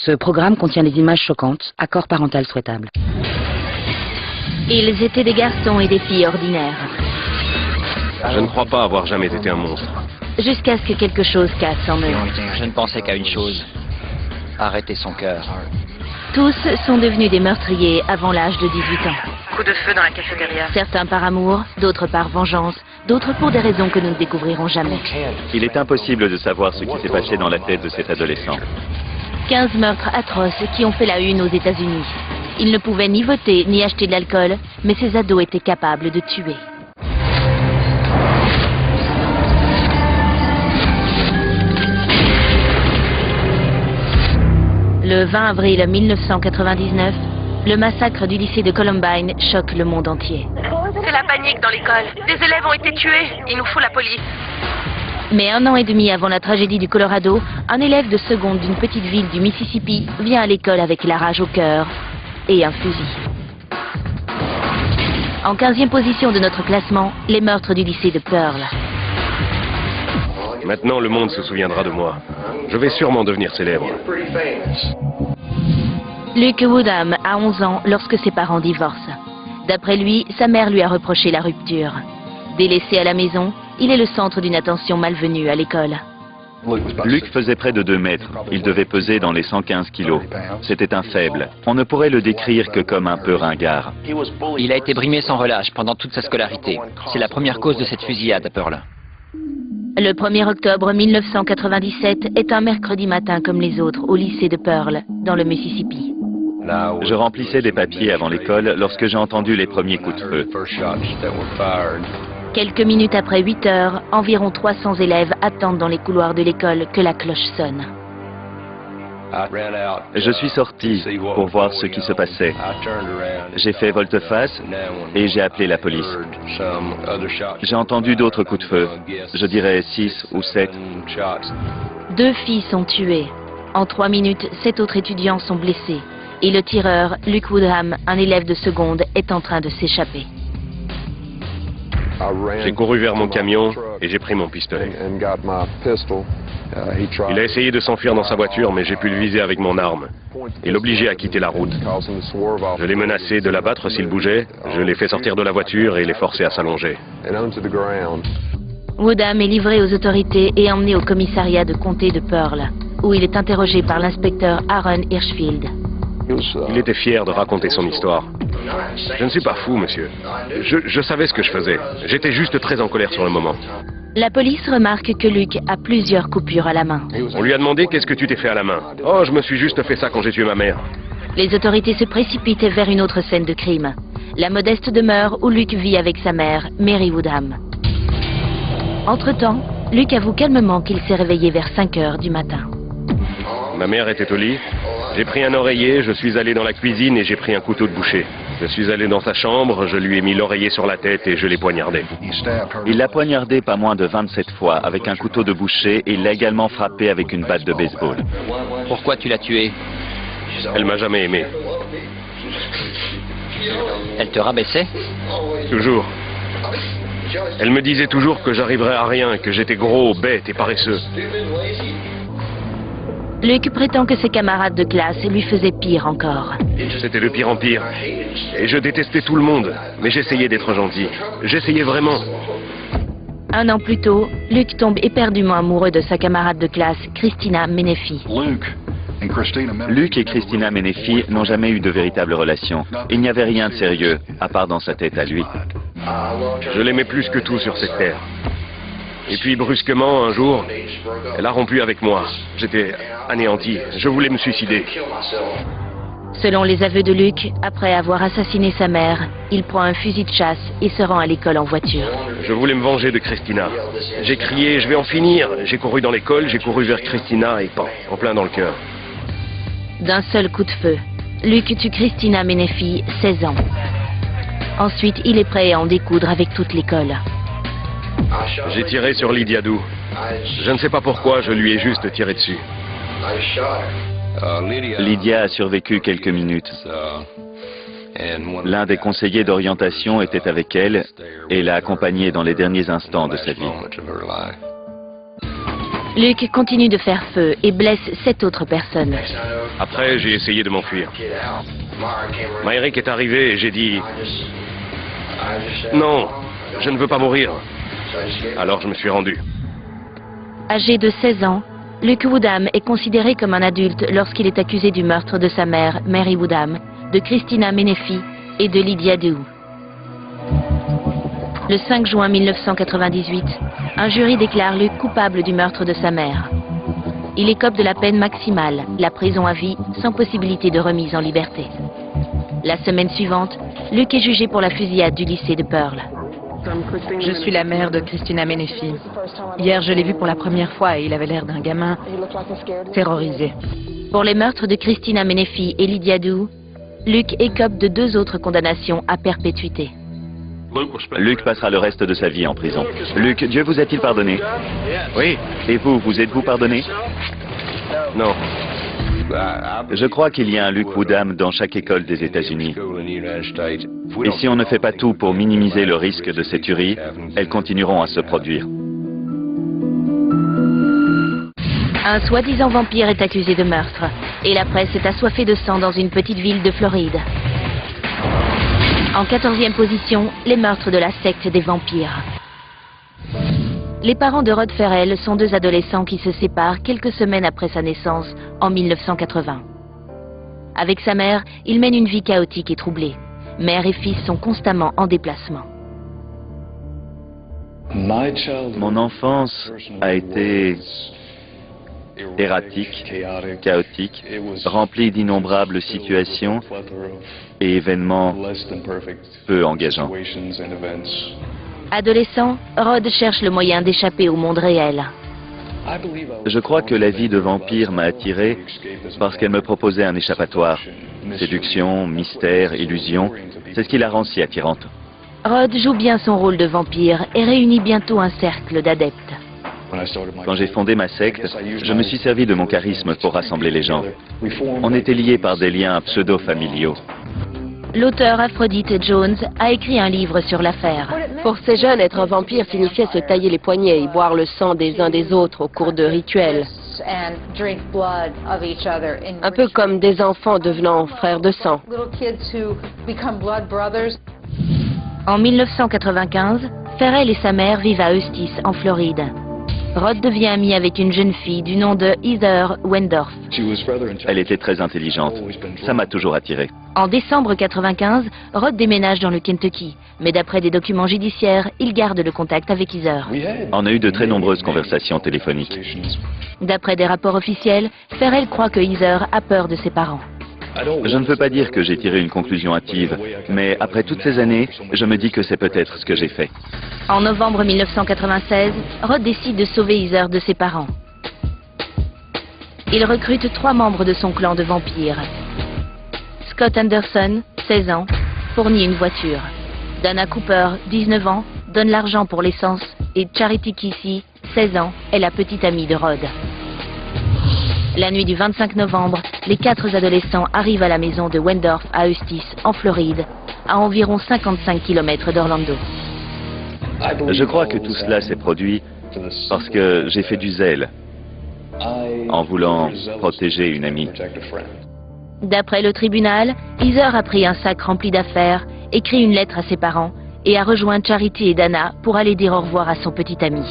Ce programme contient des images choquantes, accord parental souhaitable. Ils étaient des garçons et des filles ordinaires. Je ne crois pas avoir jamais été un monstre. Jusqu'à ce que quelque chose casse en eux. Je ne pensais qu'à une chose. Arrêter son cœur. Tous sont devenus des meurtriers avant l'âge de 18 ans. Coup de feu dans la cafétéria. Certains par amour, d'autres par vengeance, d'autres pour des raisons que nous ne découvrirons jamais. Il est impossible de savoir ce qui s'est passé dans la tête de cet adolescent. 15 meurtres atroces qui ont fait la une aux États-Unis. Ils ne pouvaient ni voter ni acheter de l'alcool, mais ces ados étaient capables de tuer. Le 20 avril 1999, le massacre du lycée de Columbine choque le monde entier. C'est la panique dans l'école. Des élèves ont été tués. Il nous faut la police. Mais 1 an et demi avant la tragédie du Colorado, un élève de seconde d'une petite ville du Mississippi vient à l'école avec la rage au cœur et un fusil. En 15e position de notre classement, les meurtres du lycée de Pearl. Maintenant, le monde se souviendra de moi. Je vais sûrement devenir célèbre. Luke Woodham a 11 ans lorsque ses parents divorcent. D'après lui, sa mère lui a reproché la rupture. Délaissé à la maison, il est le centre d'une attention malvenue à l'école. Luke faisait près de 2 mètres. Il devait peser dans les 115 kilos. C'était un faible. On ne pourrait le décrire que comme un peu ringard. Il a été brimé sans relâche pendant toute sa scolarité. C'est la première cause de cette fusillade à Pearl. Le 1er octobre 1997 est un mercredi matin comme les autres au lycée de Pearl, dans le Mississippi. Je remplissais des papiers avant l'école lorsque j'ai entendu les premiers coups de feu. Quelques minutes après 8 heures, environ 300 élèves attendent dans les couloirs de l'école que la cloche sonne. Je suis sorti pour voir ce qui se passait. J'ai fait volte-face et j'ai appelé la police. J'ai entendu d'autres coups de feu, je dirais 6 ou 7. 2 filles sont tuées. En 3 minutes, 7 autres étudiants sont blessés. Et le tireur, Luke Woodham, un élève de seconde, est en train de s'échapper. J'ai couru vers mon camion et j'ai pris mon pistolet. Il a essayé de s'enfuir dans sa voiture, mais j'ai pu le viser avec mon arme et l'obliger à quitter la route. Je l'ai menacé de l'abattre s'il bougeait, je l'ai fait sortir de la voiture et l'ai forcé à s'allonger. Woodham est livré aux autorités et emmené au commissariat de comté de Pearl, où il est interrogé par l'inspecteur Aaron Hirschfield. Il était fier de raconter son histoire. Je ne suis pas fou, monsieur. Je savais ce que je faisais. J'étais juste très en colère sur le moment. La police remarque que Luke a plusieurs coupures à la main. On lui a demandé qu'est-ce que tu t'es fait à la main. Oh, je me suis juste fait ça quand j'ai tué ma mère. Les autorités se précipitent vers une autre scène de crime. La modeste demeure où Luke vit avec sa mère, Mary Woodham. Entre-temps, Luke avoue calmement qu'il s'est réveillé vers 5 heures du matin. Ma mère était au lit. J'ai pris un oreiller, je suis allé dans la cuisine et j'ai pris un couteau de boucher. Je suis allé dans sa chambre, je lui ai mis l'oreiller sur la tête et je l'ai poignardé. Il l'a poignardé pas moins de 27 fois avec un couteau de boucher et il l'a également frappé avec une batte de baseball. Pourquoi tu l'as tué? Elle m'a jamais aimé. Elle te rabaissait? Toujours. Elle me disait toujours que j'arriverais à rien, que j'étais gros, bête et paresseux. Luke prétend que ses camarades de classe lui faisaient pire encore. C'était de pire en pire. Et je détestais tout le monde. Mais j'essayais d'être gentil. J'essayais vraiment. 1 an plus tôt, Luke tombe éperdument amoureux de sa camarade de classe, Christina Menefee. Luke et Christina Menefee n'ont jamais eu de véritable relation. Il n'y avait rien de sérieux, à part dans sa tête à lui. Je l'aimais plus que tout sur cette terre. Et puis brusquement, un jour, elle a rompu avec moi. J'étais anéanti. Je voulais me suicider. Selon les aveux de Luke, après avoir assassiné sa mère, il prend un fusil de chasse et se rend à l'école en voiture. Je voulais me venger de Christina. J'ai crié, je vais en finir. J'ai couru dans l'école, j'ai couru vers Christina et pan, en plein dans le cœur. D'un seul coup de feu, Luke tue Christina Menefee, 16 ans. Ensuite, il est prêt à en découdre avec toute l'école. J'ai tiré sur Lydia Dou. Je ne sais pas pourquoi, je lui ai juste tiré dessus. Lydia a survécu quelques minutes. L'un des conseillers d'orientation était avec elle et l'a accompagnée dans les derniers instants de sa vie. Luke continue de faire feu et blesse 7 autres personnes. Après, j'ai essayé de m'enfuir. Myrick est arrivé et j'ai dit... Non, je ne veux pas mourir. Alors je me suis rendu. Âgé de 16 ans, Luke Woodham est considéré comme un adulte lorsqu'il est accusé du meurtre de sa mère, Mary Woodham, de Christina Menefee et de Lydia Dew. Le 5 juin 1998, un jury déclare Luke coupable du meurtre de sa mère. Il écope de la peine maximale, la prison à vie, sans possibilité de remise en liberté. La semaine suivante, Luke est jugé pour la fusillade du lycée de Pearl. Je suis la mère de Christina Menefee. Hier, je l'ai vu pour la première fois et il avait l'air d'un gamin terrorisé. Pour les meurtres de Christina Menefee et Lydia Dew, Luke écope de 2 autres condamnations à perpétuité. Luke passera le reste de sa vie en prison. Luke, Dieu vous a-t-il pardonné? Oui, Et vous êtes-vous pardonné? non. Je crois qu'il y a un Luke Woodham dans chaque école des États-Unis. Et si on ne fait pas tout pour minimiser le risque de ces tueries, elles continueront à se produire. Un soi-disant vampire est accusé de meurtre et la presse est assoiffée de sang dans une petite ville de Floride. En 14e position, les meurtres de la secte des vampires. Les parents de Rod Ferrell sont 2 adolescents qui se séparent quelques semaines après sa naissance, en 1980. Avec sa mère, il mène une vie chaotique et troublée. Mère et fils sont constamment en déplacement. Mon enfance a été erratique, chaotique, remplie d'innombrables situations et événements peu engageants. Adolescent, Rod cherche le moyen d'échapper au monde réel. Je crois que la vie de vampire m'a attiré parce qu'elle me proposait un échappatoire. Séduction, mystère, illusion, c'est ce qui la rend si attirante. Rod joue bien son rôle de vampire et réunit bientôt un cercle d'adeptes. Quand j'ai fondé ma secte, je me suis servi de mon charisme pour rassembler les gens. On était liés par des liens pseudo-familiaux. L'auteur Aphrodite Jones a écrit un livre sur l'affaire. Pour ces jeunes, être un vampire signifiait se tailler les poignets et boire le sang des uns des autres au cours de rituels. Un peu comme des enfants devenant frères de sang. En 1995, Ferrell et sa mère vivent à Eustis, en Floride. Rod devient ami avec une jeune fille du nom de Heather Wendorf. Elle était très intelligente. Ça m'a toujours attiré. En décembre 1995, Rod déménage dans le Kentucky, mais d'après des documents judiciaires, il garde le contact avec Heather. On a eu de très nombreuses conversations téléphoniques. D'après des rapports officiels, Ferrell croit que Heather a peur de ses parents. Je ne veux pas dire que j'ai tiré une conclusion hâtive, mais après toutes ces années, je me dis que c'est peut-être ce que j'ai fait. En novembre 1996, Rod décide de sauver Heather de ses parents. Il recrute 3 membres de son clan de vampires. Scott Anderson, 16 ans, fournit une voiture. Dana Cooper, 19 ans, donne l'argent pour l'essence et Charity Kissy, 16 ans, est la petite amie de Rod. La nuit du 25 novembre, les 4 adolescents arrivent à la maison de Wendorf à Eustis, en Floride, à environ 55 km d'Orlando. Je crois que tout cela s'est produit parce que j'ai fait du zèle en voulant protéger une amie. D'après le tribunal, Heather a pris un sac rempli d'affaires, écrit une lettre à ses parents et a rejoint Charity et Dana pour aller dire au revoir à son petit ami.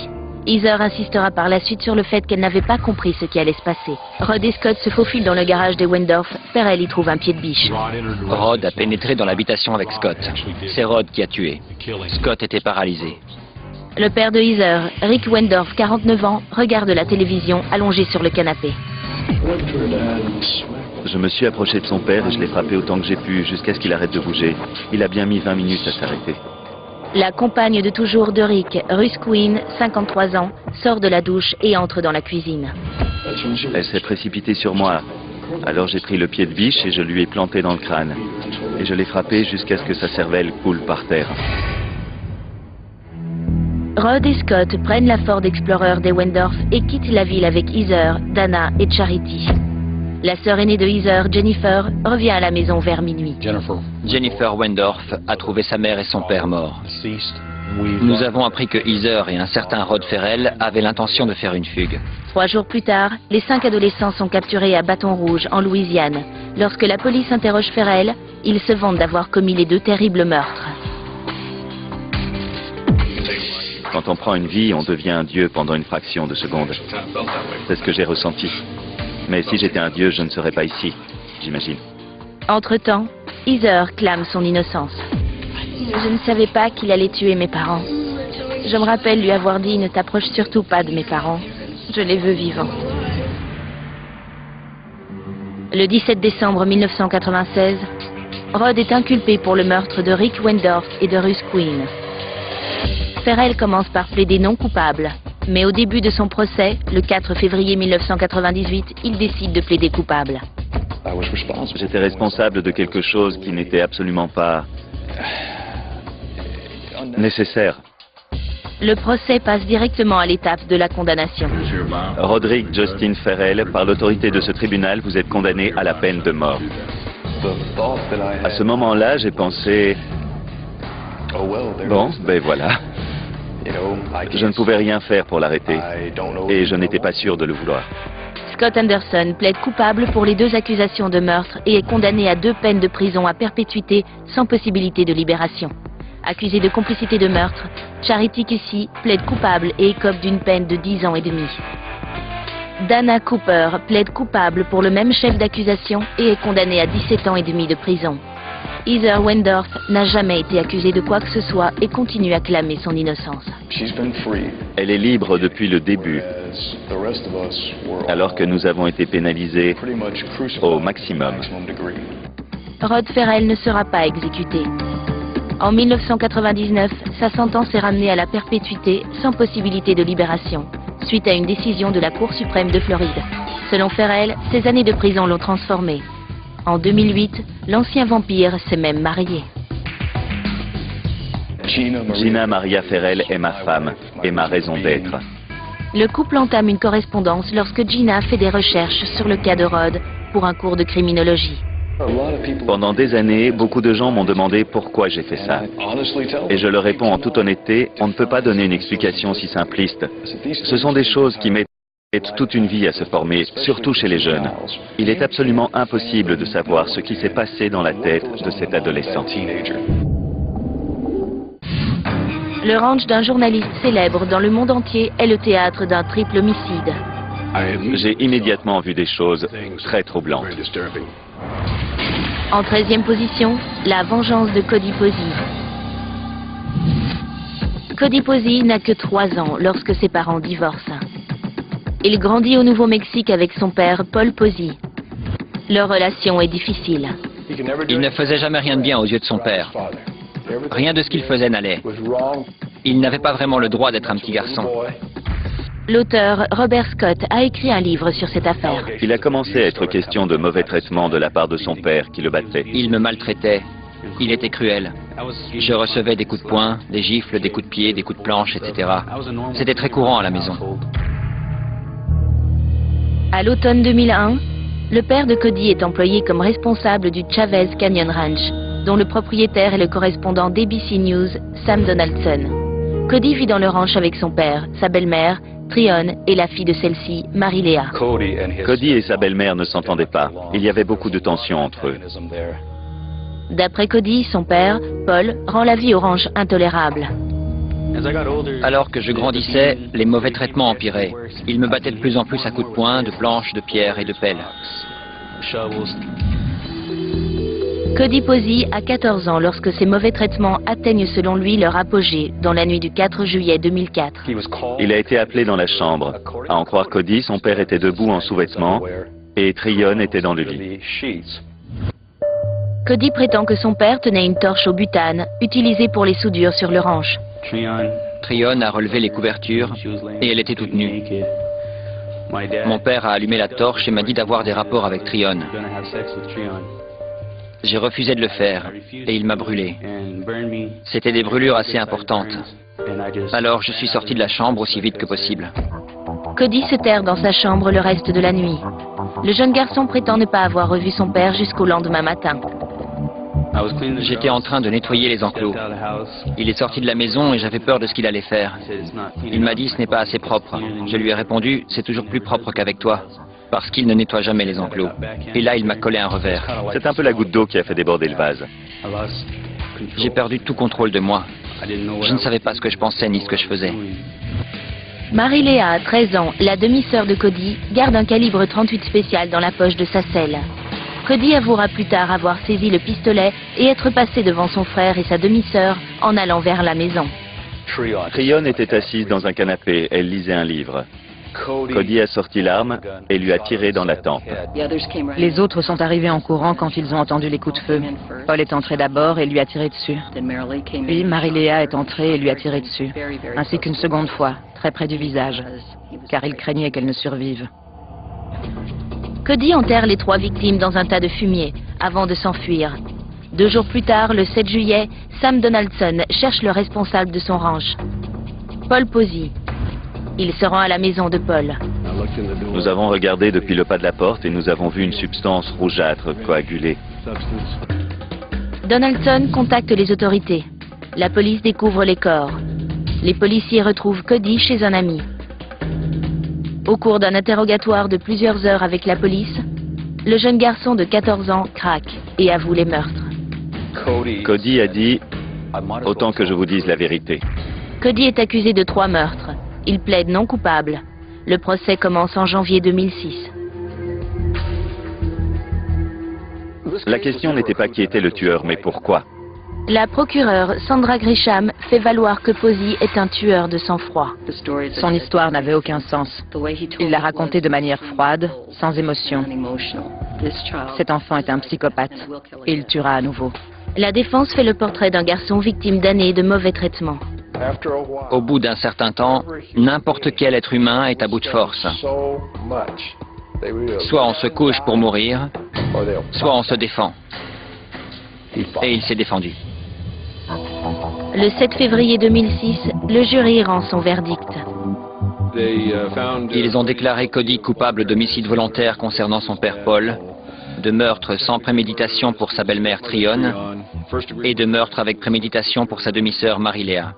Heather insistera par la suite sur le fait qu'elle n'avait pas compris ce qui allait se passer. Rod et Scott se faufilent dans le garage des Wendorf. Ferrell y trouve un pied de biche. Rod a pénétré dans l'habitation avec Scott. C'est Rod qui a tué. Scott était paralysé. Le père de Heather, Rick Wendorf, 49 ans, regarde la télévision allongé sur le canapé. Je me suis approché de son père et je l'ai frappé autant que j'ai pu jusqu'à ce qu'il arrête de bouger. Il a bien mis 20 minutes à s'arrêter. La compagne de toujours de Rick, Ruth Quinn, 53 ans, sort de la douche et entre dans la cuisine. Elle s'est précipitée sur moi. Alors j'ai pris le pied de biche et je lui ai planté dans le crâne. Et je l'ai frappé jusqu'à ce que sa cervelle coule par terre. Rod et Scott prennent la Ford Explorer des Wendorf et quittent la ville avec Heather, Dana et Charity. La sœur aînée de Heather, Jennifer, revient à la maison vers minuit. Jennifer Wendorf a trouvé sa mère et son père morts. Nous avons appris que Heather et un certain Rod Ferrell avaient l'intention de faire une fugue. 3 jours plus tard, les 5 adolescents sont capturés à Bâton Rouge, en Louisiane. Lorsque la police interroge Ferrell, il se vante d'avoir commis les 2 terribles meurtres. Quand on prend une vie, on devient un dieu pendant une fraction de seconde. C'est ce que j'ai ressenti. Mais si j'étais un dieu, je ne serais pas ici, j'imagine. Entre-temps, Heather clame son innocence. Je ne savais pas qu'il allait tuer mes parents. Je me rappelle lui avoir dit « Ne t'approche surtout pas de mes parents. Je les veux vivants. » Le 17 décembre 1996, Rod est inculpé pour le meurtre de Rick Wendorf et de Ruth Quinn. Ferrell commence par plaider non coupable, mais au début de son procès, le 4 février 1998, il décide de plaider coupable. J'étais responsable de quelque chose qui n'était absolument pas nécessaire. Le procès passe directement à l'étape de la condamnation. Roderick Justin Ferrell, par l'autorité de ce tribunal, vous êtes condamné à la peine de mort. À ce moment-là, j'ai pensé... Bon, ben voilà. Je ne pouvais rien faire pour l'arrêter. Et je n'étais pas sûr de le vouloir. Scott Anderson plaide coupable pour les 2 accusations de meurtre et est condamné à 2 peines de prison à perpétuité sans possibilité de libération. Accusé de complicité de meurtre, Charity Kissy plaide coupable et écope d'une peine de 10 ans et demi. Dana Cooper plaide coupable pour le même chef d'accusation et est condamnée à 17 ans et demi de prison. Heather Wendorf n'a jamais été accusée de quoi que ce soit et continue à clamer son innocence. Elle est libre depuis le début, alors que nous avons été pénalisés au maximum. Rod Ferrell ne sera pas exécuté. En 1999, sa sentence est ramenée à la perpétuité sans possibilité de libération, suite à une décision de la Cour suprême de Floride. Selon Ferrell, ces années de prison l'ont transformé. En 2008, l'ancien vampire s'est même marié. Gina Maria Ferrell est ma femme et ma raison d'être. Le couple entame une correspondance lorsque Gina fait des recherches sur le cas de Rod pour un cours de criminologie. Pendant des années, beaucoup de gens m'ont demandé pourquoi j'ai fait ça. Et je leur réponds en toute honnêteté, on ne peut pas donner une explication si simpliste. Ce sont des choses qui mettent toute une vie à se former, surtout chez les jeunes. Il est absolument impossible de savoir ce qui s'est passé dans la tête de cet adolescent. Le ranch d'un journaliste célèbre dans le monde entier est le théâtre d'un triple homicide. J'ai immédiatement vu des choses très troublantes. En 13e position, la vengeance de Cody Posey. Cody Posey n'a que 3 ans lorsque ses parents divorcent. Il grandit au Nouveau-Mexique avec son père, Paul Posey. Leur relation est difficile. Il ne faisait jamais rien de bien aux yeux de son père. Rien de ce qu'il faisait n'allait. Il n'avait pas vraiment le droit d'être un petit garçon. L'auteur Robert Scott a écrit un livre sur cette affaire. Il a commencé à être question de mauvais traitement de la part de son père qui le battait. Il me maltraitait. Il était cruel. Je recevais des coups de poing, des gifles, des coups de pied, des coups de planche, etc. C'était très courant à la maison. À l'automne 2001, le père de Cody est employé comme responsable du Chavez Canyon Ranch, dont le propriétaire est le correspondant d'ABC News, Sam Donaldson. Cody vit dans le ranch avec son père, sa belle-mère, Tryon, et la fille de celle-ci, Marie-Léa. Cody et sa belle-mère ne s'entendaient pas. Il y avait beaucoup de tensions entre eux. D'après Cody, son père, Paul, rend la vie au ranch intolérable. Alors que je grandissais, les mauvais traitements empiraient. Il me battait de plus en plus à coups de poing, de planches, de pierres et de pelles. Cody Posey a 14 ans lorsque ces mauvais traitements atteignent selon lui leur apogée dans la nuit du 4 juillet 2004. Il a été appelé dans la chambre. À en croire Cody, son père était debout en sous-vêtements et Tryon était dans le lit. Cody prétend que son père tenait une torche au butane, utilisée pour les soudures sur le ranch. Tryon a relevé les couvertures et elle était toute nue. Mon père a allumé la torche et m'a dit d'avoir des rapports avec Tryon. J'ai refusé de le faire et il m'a brûlé. C'était des brûlures assez importantes. Alors je suis sorti de la chambre aussi vite que possible. Cody se terre dans sa chambre le reste de la nuit. Le jeune garçon prétend ne pas avoir revu son père jusqu'au lendemain matin. J'étais en train de nettoyer les enclos. Il est sorti de la maison et j'avais peur de ce qu'il allait faire. Il m'a dit « ce n'est pas assez propre ». Je lui ai répondu « c'est toujours plus propre qu'avec toi ». Parce qu'il ne nettoie jamais les enclos. Et là, il m'a collé un revers. C'est un peu la goutte d'eau qui a fait déborder le vase. J'ai perdu tout contrôle de moi. Je ne savais pas ce que je pensais ni ce que je faisais. Marie-Léa, 13 ans, la demi-sœur de Cody, garde un calibre 38 spécial dans la poche de sa selle. Cody avouera plus tard avoir saisi le pistolet et être passé devant son frère et sa demi-sœur en allant vers la maison. Tryon était assise dans un canapé, elle lisait un livre. Cody a sorti l'arme et lui a tiré dans la tempe. Les autres sont arrivés en courant quand ils ont entendu les coups de feu. Paul est entré d'abord et lui a tiré dessus. Puis Marie-Léa est entrée et lui a tiré dessus, ainsi qu'une seconde fois, très près du visage, car il craignait qu'elle ne survive. Cody enterre les 3 victimes dans un tas de fumier avant de s'enfuir. 2 jours plus tard, le 7 juillet, Sam Donaldson cherche le responsable de son ranch, Paul Posey. Il se rend à la maison de Paul. Nous avons regardé depuis le pas de la porte et nous avons vu une substance rougeâtre coagulée. Donaldson contacte les autorités. La police découvre les corps. Les policiers retrouvent Cody chez un ami. Au cours d'un interrogatoire de plusieurs heures avec la police, le jeune garçon de 14 ans craque et avoue les meurtres. Cody a dit « Autant que je vous dise la vérité ». Cody est accusé de 3 meurtres. Il plaide non coupable. Le procès commence en janvier 2006. La question n'était pas qui était le tueur, mais pourquoi. La procureure Sandra Grisham fait valoir que Posey est un tueur de sang-froid. Son histoire n'avait aucun sens. Il l'a racontée de manière froide, sans émotion. Cet enfant est un psychopathe et il tuera à nouveau. La défense fait le portrait d'un garçon victime d'années de mauvais traitements. Au bout d'un certain temps, n'importe quel être humain est à bout de force. Soit on se couche pour mourir, soit on se défend. Et il s'est défendu. Le 7 février 2006, le jury rend son verdict. Ils ont déclaré Cody coupable d'homicide volontaire concernant son père Paul, de meurtre sans préméditation pour sa belle-mère Tryon et de meurtre avec préméditation pour sa demi-sœur Marie-Léa.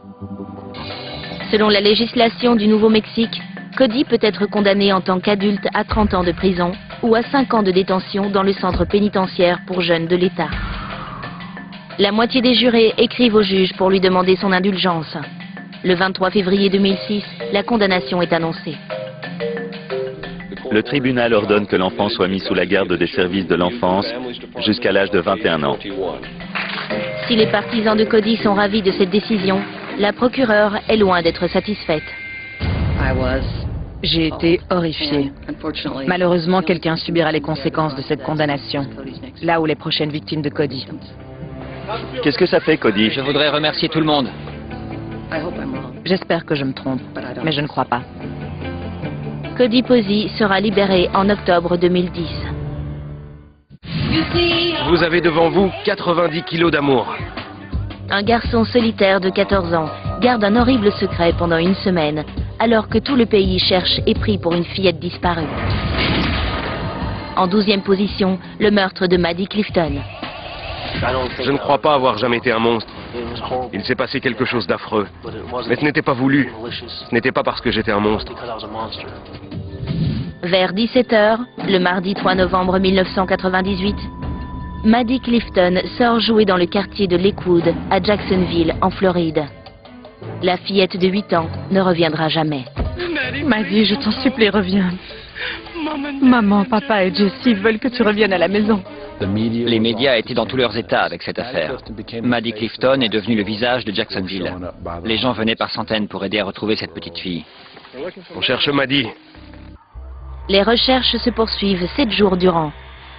Selon la législation du Nouveau-Mexique, Cody peut être condamné en tant qu'adulte à 30 ans de prison ou à 5 ans de détention dans le centre pénitentiaire pour jeunes de l'État. La moitié des jurés écrivent au juge pour lui demander son indulgence. Le 23 février 2006, la condamnation est annoncée. Le tribunal ordonne que l'enfant soit mis sous la garde des services de l'enfance jusqu'à l'âge de 21 ans. Si les partisans de Cody sont ravis de cette décision, la procureure est loin d'être satisfaite. J'ai été horrifiée. Malheureusement, quelqu'un subira les conséquences de cette condamnation, là où les prochaines victimes de Cody. Qu'est-ce que ça fait, Cody? Je voudrais remercier tout le monde. J'espère que je me trompe, mais je ne crois pas. Cody Posey sera libéré en octobre 2010. Vous avez devant vous 90 kilos d'amour. Un garçon solitaire de 14 ans garde un horrible secret pendant une semaine, alors que tout le pays cherche et prie pour une fillette disparue. En 12e position, le meurtre de Maddie Clifton. Je ne crois pas avoir jamais été un monstre. Il s'est passé quelque chose d'affreux. Mais ce n'était pas voulu. Ce n'était pas parce que j'étais un monstre. Vers 17h, le mardi 3 novembre 1998, Maddie Clifton sort jouer dans le quartier de Lakewood, à Jacksonville, en Floride. La fillette de 8 ans ne reviendra jamais. Maddie, je t'en supplie, reviens. Maman, papa et Jessie veulent que tu reviennes à la maison. Les médias étaient dans tous leurs états avec cette affaire. Maddie Clifton est devenue le visage de Jacksonville. Les gens venaient par centaines pour aider à retrouver cette petite fille. On cherche Maddie. Les recherches se poursuivent 7 jours durant,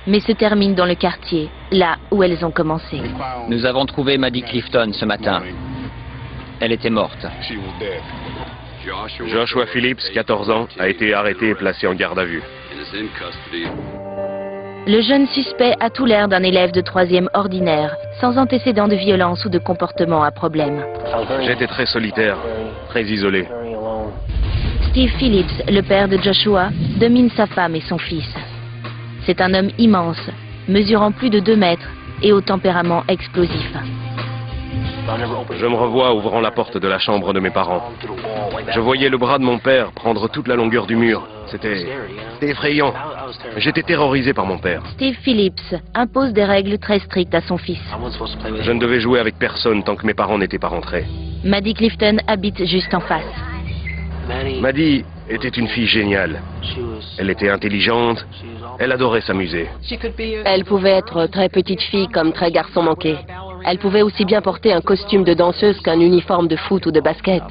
mais se terminent dans le quartier, là où elles ont commencé. Nous avons trouvé Maddie Clifton ce matin. Elle était morte. Joshua Phillips, 14 ans, a été arrêté et placé en garde à vue. Le jeune suspect a tout l'air d'un élève de 3e ordinaire, sans antécédent de violence ou de comportement à problème. J'étais très solitaire, très isolé. Steve Phillips, le père de Joshua, domine sa femme et son fils. C'est un homme immense, mesurant plus de 2 mètres, et au tempérament explosif. Je me revois ouvrant la porte de la chambre de mes parents. Je voyais le bras de mon père prendre toute la longueur du mur. C'était effrayant. J'étais terrorisé par mon père. Steve Phillips impose des règles très strictes à son fils. Je ne devais jouer avec personne tant que mes parents n'étaient pas rentrés. Maddie Clifton habite juste en face. Maddie était une fille géniale. Elle était intelligente, elle adorait s'amuser. Elle pouvait être très petite fille comme très garçon manqué. Elle pouvait aussi bien porter un costume de danseuse qu'un uniforme de foot ou de basket.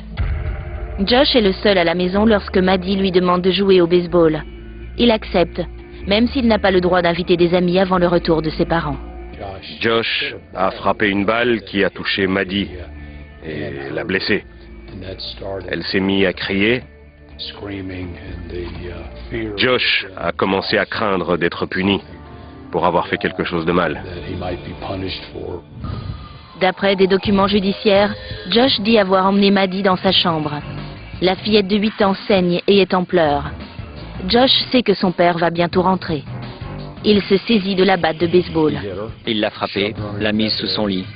Josh est le seul à la maison lorsque Maddie lui demande de jouer au baseball. Il accepte, même s'il n'a pas le droit d'inviter des amis avant le retour de ses parents. Josh a frappé une balle qui a touché Maddie et l'a blessée. Elle s'est mise à crier. Josh a commencé à craindre d'être puni pour avoir fait quelque chose de mal. D'après des documents judiciaires, Josh dit avoir emmené Maddie dans sa chambre. La fillette de 8 ans saigne et est en pleurs. Josh sait que son père va bientôt rentrer. Il se saisit de la batte de baseball. Il l'a frappée, l'a mise sous son lit.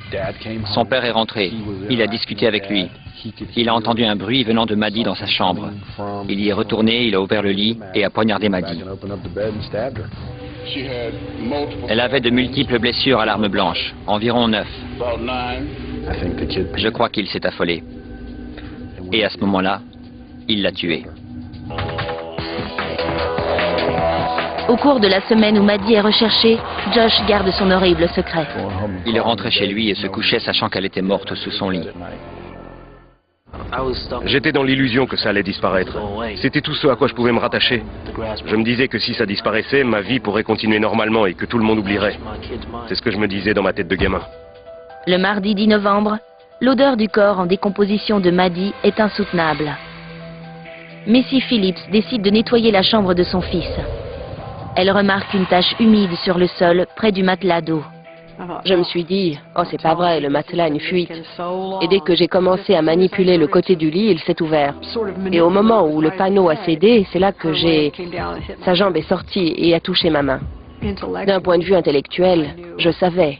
Son père est rentré. Il a discuté avec lui. Il a entendu un bruit venant de Maddie dans sa chambre. Il y est retourné, il a ouvert le lit et a poignardé Maddie. Elle avait de multiples blessures à l'arme blanche, environ 9. Je crois qu'il s'est affolé. Et à ce moment-là, il l'a tuée. Au cours de la semaine où Maddie est recherchée, Josh garde son horrible secret. Il est rentré chez lui et se couchait sachant qu'elle était morte sous son lit. J'étais dans l'illusion que ça allait disparaître. C'était tout ce à quoi je pouvais me rattacher. Je me disais que si ça disparaissait, ma vie pourrait continuer normalement et que tout le monde oublierait. C'est ce que je me disais dans ma tête de gamin. Le mardi 10 novembre, l'odeur du corps en décomposition de Maddie est insoutenable. Missy Phillips décide de nettoyer la chambre de son fils. Elle remarque une tache humide sur le sol près du matelas d'eau. Je me suis dit, oh c'est pas vrai, le matelas a une fuite. Et dès que j'ai commencé à manipuler le côté du lit, il s'est ouvert. Et au moment où le panneau a cédé, c'est là que sa jambe est sortie et a touché ma main. D'un point de vue intellectuel, je savais.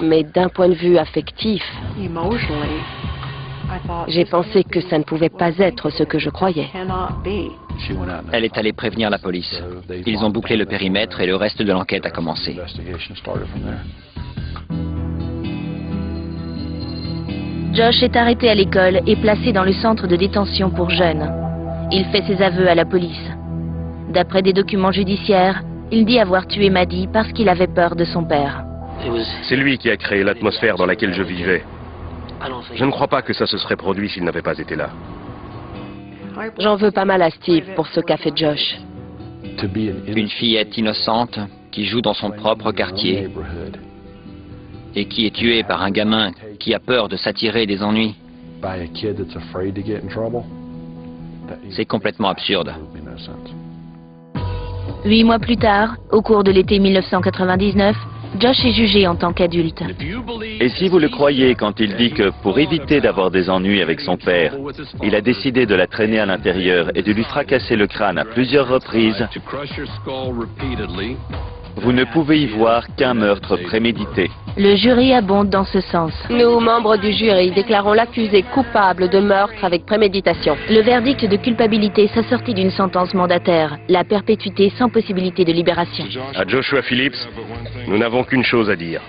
Mais d'un point de vue affectif, j'ai pensé que ça ne pouvait pas être ce que je croyais. Elle est allée prévenir la police. Ils ont bouclé le périmètre et le reste de l'enquête a commencé. Josh est arrêté à l'école et placé dans le centre de détention pour jeunes. Il fait ses aveux à la police. D'après des documents judiciaires, il dit avoir tué Maddie parce qu'il avait peur de son père. C'est lui qui a créé l'atmosphère dans laquelle je vivais. Je ne crois pas que ça se serait produit s'il n'avait pas été là. J'en veux pas mal à Steve pour ce qu'a fait Josh. Une fillette innocente qui joue dans son propre quartier et qui est tuée par un gamin qui a peur de s'attirer des ennuis. C'est complètement absurde. 8 mois plus tard, au cours de l'été 1999, Josh est jugé en tant qu'adulte. Et si vous le croyez quand il dit que pour éviter d'avoir des ennuis avec son père, il a décidé de la traîner à l'intérieur et de lui fracasser le crâne à plusieurs reprises, vous ne pouvez y voir qu'un meurtre prémédité. Le jury abonde dans ce sens. Nous, membres du jury, déclarons l'accusé coupable de meurtre avec préméditation. Le verdict de culpabilité s'assortit d'une sentence mandataire, la perpétuité sans possibilité de libération. À Joshua Phillips, nous n'avons qu'une chose à dire.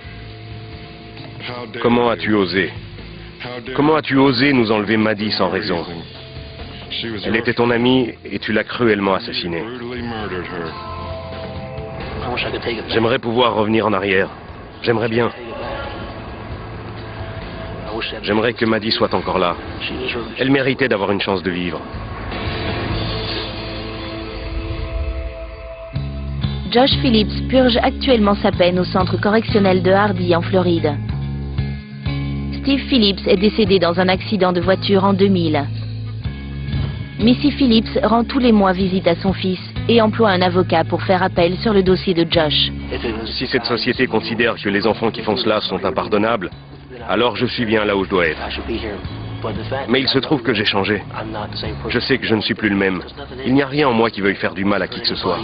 Comment as-tu osé? Comment as-tu osé nous enlever Maddie sans raison? Elle était ton amie et tu l'as cruellement assassinée. J'aimerais pouvoir revenir en arrière. J'aimerais bien. J'aimerais que Maddie soit encore là. Elle méritait d'avoir une chance de vivre. Josh Phillips purge actuellement sa peine au centre correctionnel de Hardy en Floride. Steve Phillips est décédé dans un accident de voiture en 2000. Missy Phillips rend tous les mois visite à son fils et emploie un avocat pour faire appel sur le dossier de Josh. Si cette société considère que les enfants qui font cela sont impardonnables, alors je suis bien là où je dois être. Mais il se trouve que j'ai changé. Je sais que je ne suis plus le même. Il n'y a rien en moi qui veuille faire du mal à qui que ce soit.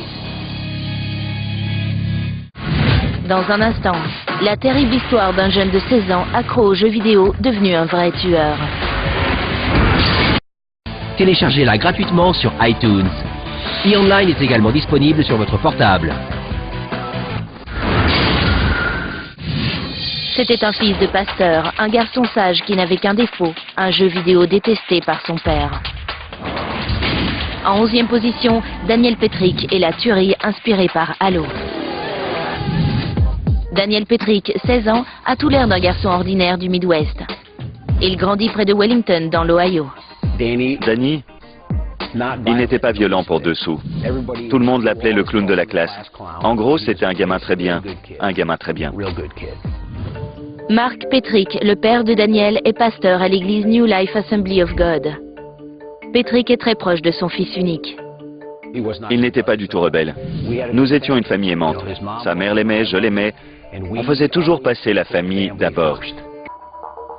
Dans un instant, La terrible histoire d'un jeune de 16 ans accro aux jeux vidéo devenu un vrai tueur. Téléchargez-la gratuitement sur iTunes. E-Online est également disponible sur votre portable. C'était un fils de pasteur, un garçon sage qui n'avait qu'un défaut, un jeu vidéo détesté par son père. En 11e position, Daniel Petrick et la tuerie inspirée par Halo. Daniel Petrick, 16 ans, a tout l'air d'un garçon ordinaire du Midwest. Il grandit près de Wellington, dans l'Ohio. Danny, il n'était pas violent pour 2 sous. Tout le monde l'appelait le clown de la classe. En gros, c'était un gamin très bien. Un gamin très bien. Mark Petrick, le père de Daniel, est pasteur à l'église New Life Assembly of God. Petrick est très proche de son fils unique. Il n'était pas du tout rebelle. Nous étions une famille aimante. Sa mère l'aimait, je l'aimais. On faisait toujours passer la famille d'abord.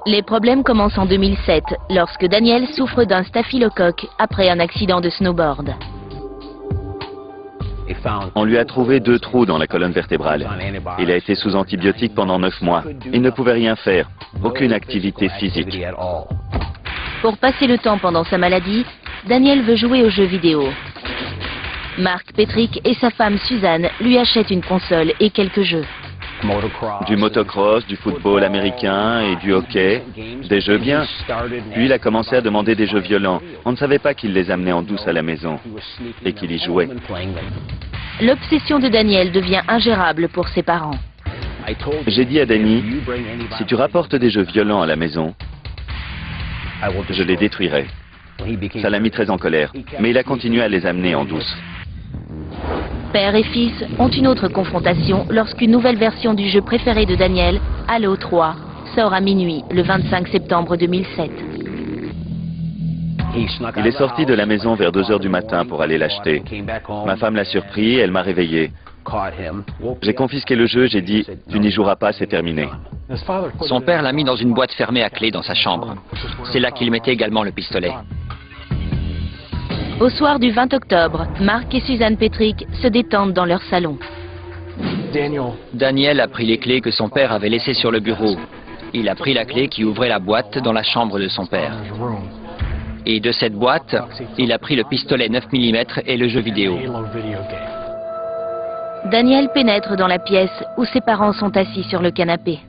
Les problèmes commencent en 2007, lorsque Daniel souffre d'un staphylocoque après un accident de snowboard. On lui a trouvé 2 trous dans la colonne vertébrale. Il a été sous antibiotiques pendant 9 mois. Il ne pouvait rien faire, aucune activité physique. Pour passer le temps pendant sa maladie, Daniel veut jouer aux jeux vidéo. Mark Petrick et sa femme Suzanne lui achètent une console et quelques jeux. Du motocross, du football américain et du hockey, des jeux bien. Puis il a commencé à demander des jeux violents. On ne savait pas qu'il les amenait en douce à la maison et qu'il y jouait. L'obsession de Daniel devient ingérable pour ses parents. J'ai dit à Danny, si tu rapportes des jeux violents à la maison, je les détruirai. Ça l'a mis très en colère, mais il a continué à les amener en douce. Père et fils ont une autre confrontation lorsqu'une nouvelle version du jeu préféré de Daniel, Halo 3, sort à minuit le 25 septembre 2007. Il est sorti de la maison vers 2 heures du matin pour aller l'acheter. Ma femme l'a surpris, elle m'a réveillé. J'ai confisqué le jeu, j'ai dit, tu n'y joueras pas, c'est terminé. Son père l'a mis dans une boîte fermée à clé dans sa chambre. C'est là qu'il mettait également le pistolet. Au soir du 20 octobre, Mark et Suzanne Petrick se détendent dans leur salon. Daniel a pris les clés que son père avait laissées sur le bureau. Il a pris la clé qui ouvrait la boîte dans la chambre de son père. Et de cette boîte, il a pris le pistolet 9 mm et le jeu vidéo. Daniel pénètre dans la pièce où ses parents sont assis sur le canapé.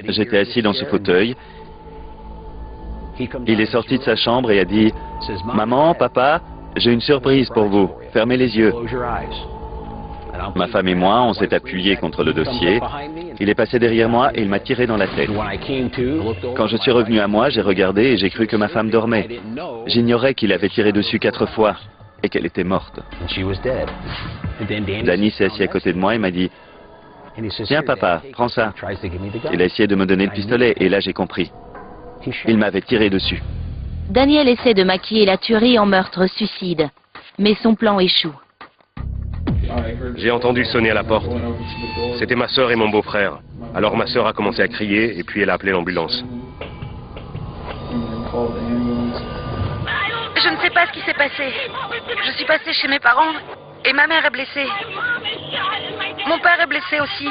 J'étais assis dans ce fauteuil. Il est sorti de sa chambre et a dit, « Maman, papa, j'ai une surprise pour vous. Fermez les yeux. » Ma femme et moi, on s'est appuyés contre le dossier. Il est passé derrière moi et il m'a tiré dans la tête. Quand je suis revenu à moi, j'ai regardé et j'ai cru que ma femme dormait. J'ignorais qu'il avait tiré dessus 4 fois et qu'elle était morte. Danny s'est assis à côté de moi et m'a dit, « Tiens papa, prends ça. » Il a essayé de me donner le pistolet et là j'ai compris. Il m'avait tiré dessus. Daniel essaie de maquiller la tuerie en meurtre-suicide, mais son plan échoue. J'ai entendu sonner à la porte. C'était ma sœur et mon beau-frère. Alors ma sœur a commencé à crier et puis elle a appelé l'ambulance. Je ne sais pas ce qui s'est passé. Je suis passée chez mes parents et ma mère est blessée. Mon père est blessé aussi.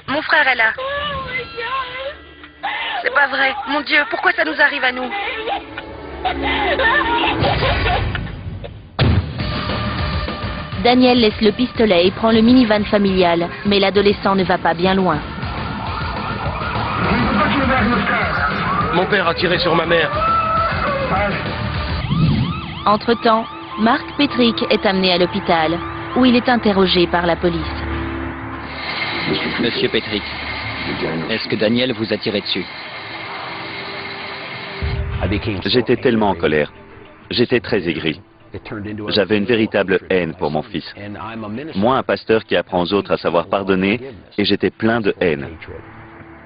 Mon frère est là. C'est pas vrai. Mon Dieu, pourquoi ça nous arrive à nous? Daniel laisse le pistolet et prend le minivan familial, mais l'adolescent ne va pas bien loin. Mon père a tiré sur ma mère. Entre-temps, Mark Petrick est amené à l'hôpital, où il est interrogé par la police. Monsieur Petrick, est-ce que Daniel vous a tiré dessus? J'étais tellement en colère. J'étais très aigri. J'avais une véritable haine pour mon fils. Moi, un pasteur qui apprend aux autres à savoir pardonner, et j'étais plein de haine,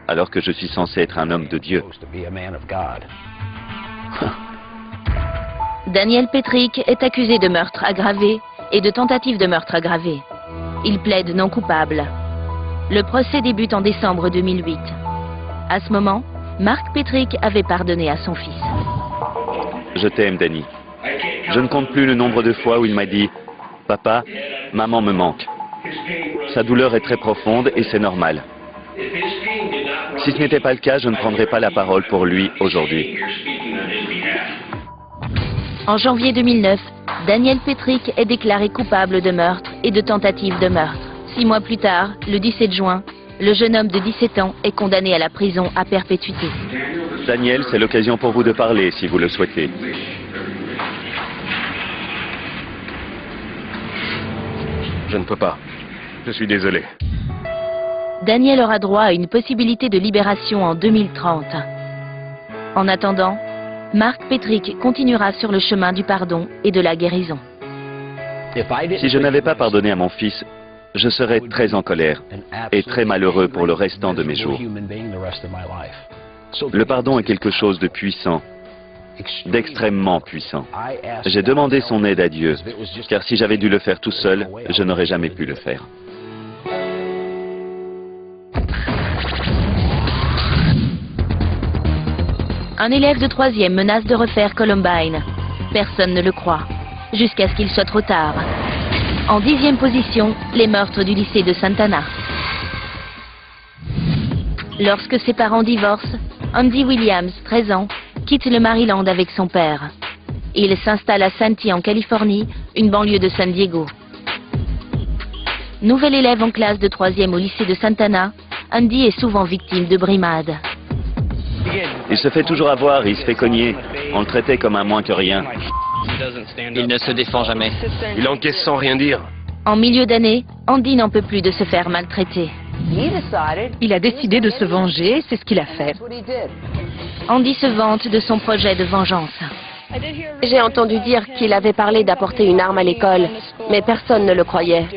alors que je suis censé être un homme de Dieu. Daniel Petrick est accusé de meurtre aggravé et de tentative de meurtre aggravé. Il plaide non coupable. Le procès débute en décembre 2008. À ce moment, Mark Petrick avait pardonné à son fils. Je t'aime, Danny. Je ne compte plus le nombre de fois où il m'a dit « Papa, maman me manque ». Sa douleur est très profonde et c'est normal. Si ce n'était pas le cas, je ne prendrais pas la parole pour lui aujourd'hui. En janvier 2009, Daniel Petrick est déclaré coupable de meurtre et de tentative de meurtre. 6 mois plus tard, le 17 juin, le jeune homme de 17 ans est condamné à la prison à perpétuité. Daniel, c'est l'occasion pour vous de parler si vous le souhaitez. Je ne peux pas. Je suis désolé. Daniel aura droit à une possibilité de libération en 2030. En attendant, Mark Petrick continuera sur le chemin du pardon et de la guérison. Si je n'avais pas pardonné à mon fils, je serais très en colère et très malheureux pour le restant de mes jours. Le pardon est quelque chose de puissant, d'extrêmement puissant. J'ai demandé son aide à Dieu, car si j'avais dû le faire tout seul, je n'aurais jamais pu le faire. Un élève de 3e menace de refaire Columbine. Personne ne le croit, jusqu'à ce qu'il soit trop tard. En 10e position, les meurtres du lycée de Santana. Lorsque ses parents divorcent, Andy Williams, 13 ans, quitte le Maryland avec son père. Il s'installe à Santee en Californie, une banlieue de San Diego. Nouvel élève en classe de 3e au lycée de Santana, Andy est souvent victime de brimades. Il se fait toujours avoir, il se fait cogner. On le traitait comme un moins que rien. Il ne se défend jamais. Il encaisse sans rien dire. En milieu d'année, Andy n'en peut plus de se faire maltraiter. Il a décidé de se venger, c'est ce qu'il a fait. Andy se vante de son projet de vengeance. J'ai entendu dire qu'il avait parlé d'apporter une arme à l'école, mais personne ne le croyait.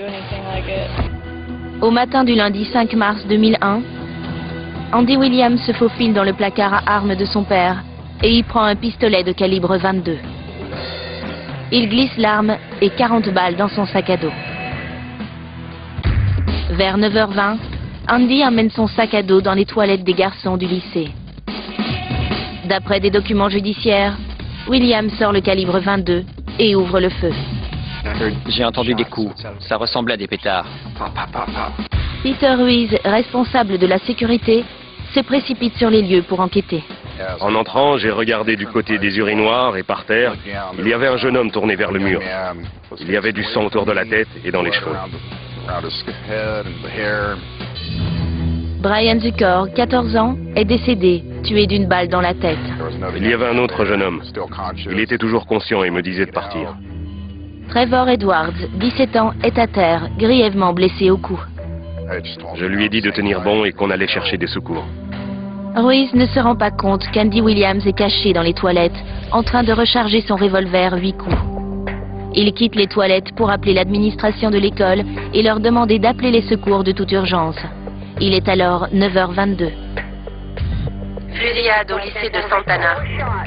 Au matin du lundi 5 mars 2001, Andy Williams se faufile dans le placard à armes de son père et y prend un pistolet de calibre 22. Il glisse l'arme et 40 balles dans son sac à dos. Vers 9h20, Andy amène son sac à dos dans les toilettes des garçons du lycée. D'après des documents judiciaires, Williams sort le calibre 22 et ouvre le feu. J'ai entendu des coups. Ça ressemblait à des pétards. Peter Ruiz, responsable de la sécurité, se précipite sur les lieux pour enquêter. En entrant, j'ai regardé du côté des urinoirs et par terre, il y avait un jeune homme tourné vers le mur. Il y avait du sang autour de la tête et dans les cheveux. Brian Zucker, 14 ans, est décédé, tué d'une balle dans la tête. Il y avait un autre jeune homme. Il était toujours conscient et me disait de partir. Trevor Edwards, 17 ans, est à terre, grièvement blessé au cou. Je lui ai dit de tenir bon et qu'on allait chercher des secours. Ruiz ne se rend pas compte qu'Andy Williams est caché dans les toilettes, en train de recharger son revolver 8 coups. Il quitte les toilettes pour appeler l'administration de l'école et leur demander d'appeler les secours de toute urgence. Il est alors 9h22. Fusillade au lycée de Santana.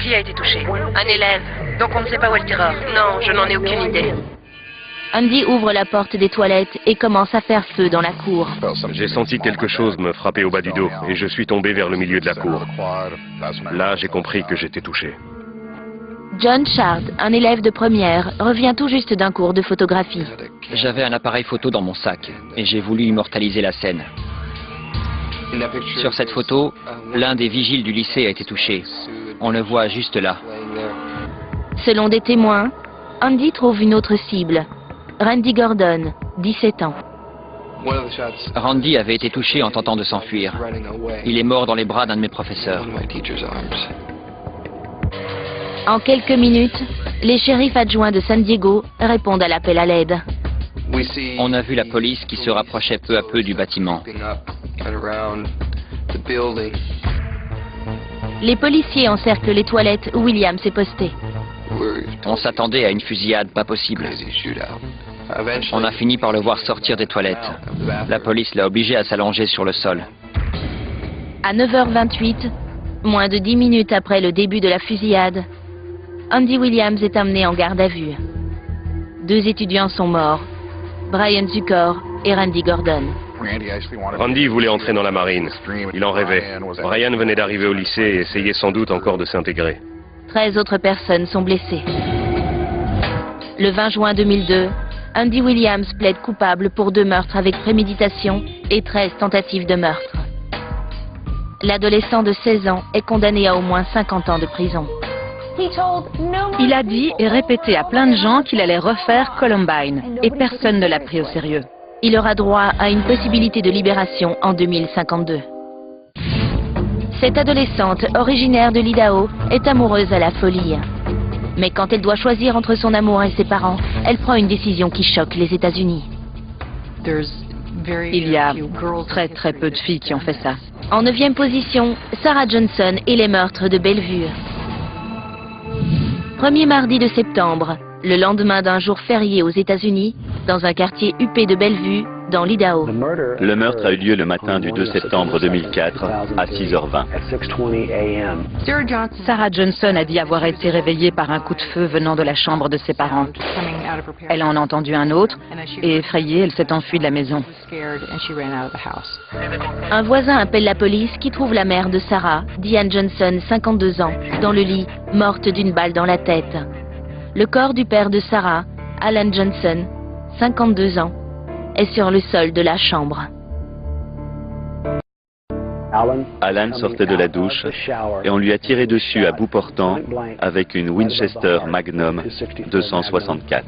Qui a été touché? Un élève. Donc on ne sait pas où est le tireur. Non, je n'en ai aucune idée. Andy ouvre la porte des toilettes et commence à faire feu dans la cour. J'ai senti quelque chose me frapper au bas du dos et je suis tombé vers le milieu de la cour. Là, j'ai compris que j'étais touché. John Shard, un élève de première, revient tout juste d'un cours de photographie. J'avais un appareil photo dans mon sac et j'ai voulu immortaliser la scène. Sur cette photo, l'un des vigiles du lycée a été touché. On le voit juste là. Selon des témoins, Andy trouve une autre cible, Randy Gordon, 17 ans. Randy avait été touché en tentant de s'enfuir. Il est mort dans les bras d'un de mes professeurs. En quelques minutes, les shérifs adjoints de San Diego répondent à l'appel à l'aide. On a vu la police qui se rapprochait peu à peu du bâtiment. Les policiers encerclent les toilettes où Williams est posté. On s'attendait à une fusillade pas possible. On a fini par le voir sortir des toilettes. La police l'a obligé à s'allonger sur le sol. À 9h28, moins de 10 minutes après le début de la fusillade, Andy Williams est amené en garde à vue. 2 étudiants sont morts, Brian Zucker et Randy Gordon. Randy voulait entrer dans la marine. Il en rêvait. Brian venait d'arriver au lycée et essayait sans doute encore de s'intégrer. 13 autres personnes sont blessées. Le 20 juin 2002, Andy Williams plaide coupable pour 2 meurtres avec préméditation et 13 tentatives de meurtre. L'adolescent de 16 ans est condamné à au moins 50 ans de prison. Il a dit et répété à plein de gens qu'il allait refaire Columbine, et personne ne l'a pris au sérieux. Il aura droit à une possibilité de libération en 2052. Cette adolescente, originaire de l'Idaho, est amoureuse à la folie. Mais quand elle doit choisir entre son amour et ses parents, elle prend une décision qui choque les États-Unis. Il y a très peu de filles qui ont fait ça. En 9e position, Sarah Johnson et les meurtres de Bellevue. Premier mardi de septembre, le lendemain d'un jour férié aux États-Unis, dans un quartier huppé de Bellevue, dans l'Idaho. Le meurtre a eu lieu le matin du 2 septembre 2004 à 6h20. Sarah Johnson a dit avoir été réveillée par un coup de feu venant de la chambre de ses parents. Elle en a entendu un autre et effrayée, elle s'est enfuie de la maison. Un voisin appelle la police qui trouve la mère de Sarah, Diane Johnson, 52 ans, dans le lit, morte d'une balle dans la tête. Le corps du père de Sarah, Alan Johnson, 52 ans, est sur le sol de la chambre. Alan sortait de la douche et on lui a tiré dessus à bout portant avec une Winchester Magnum 264.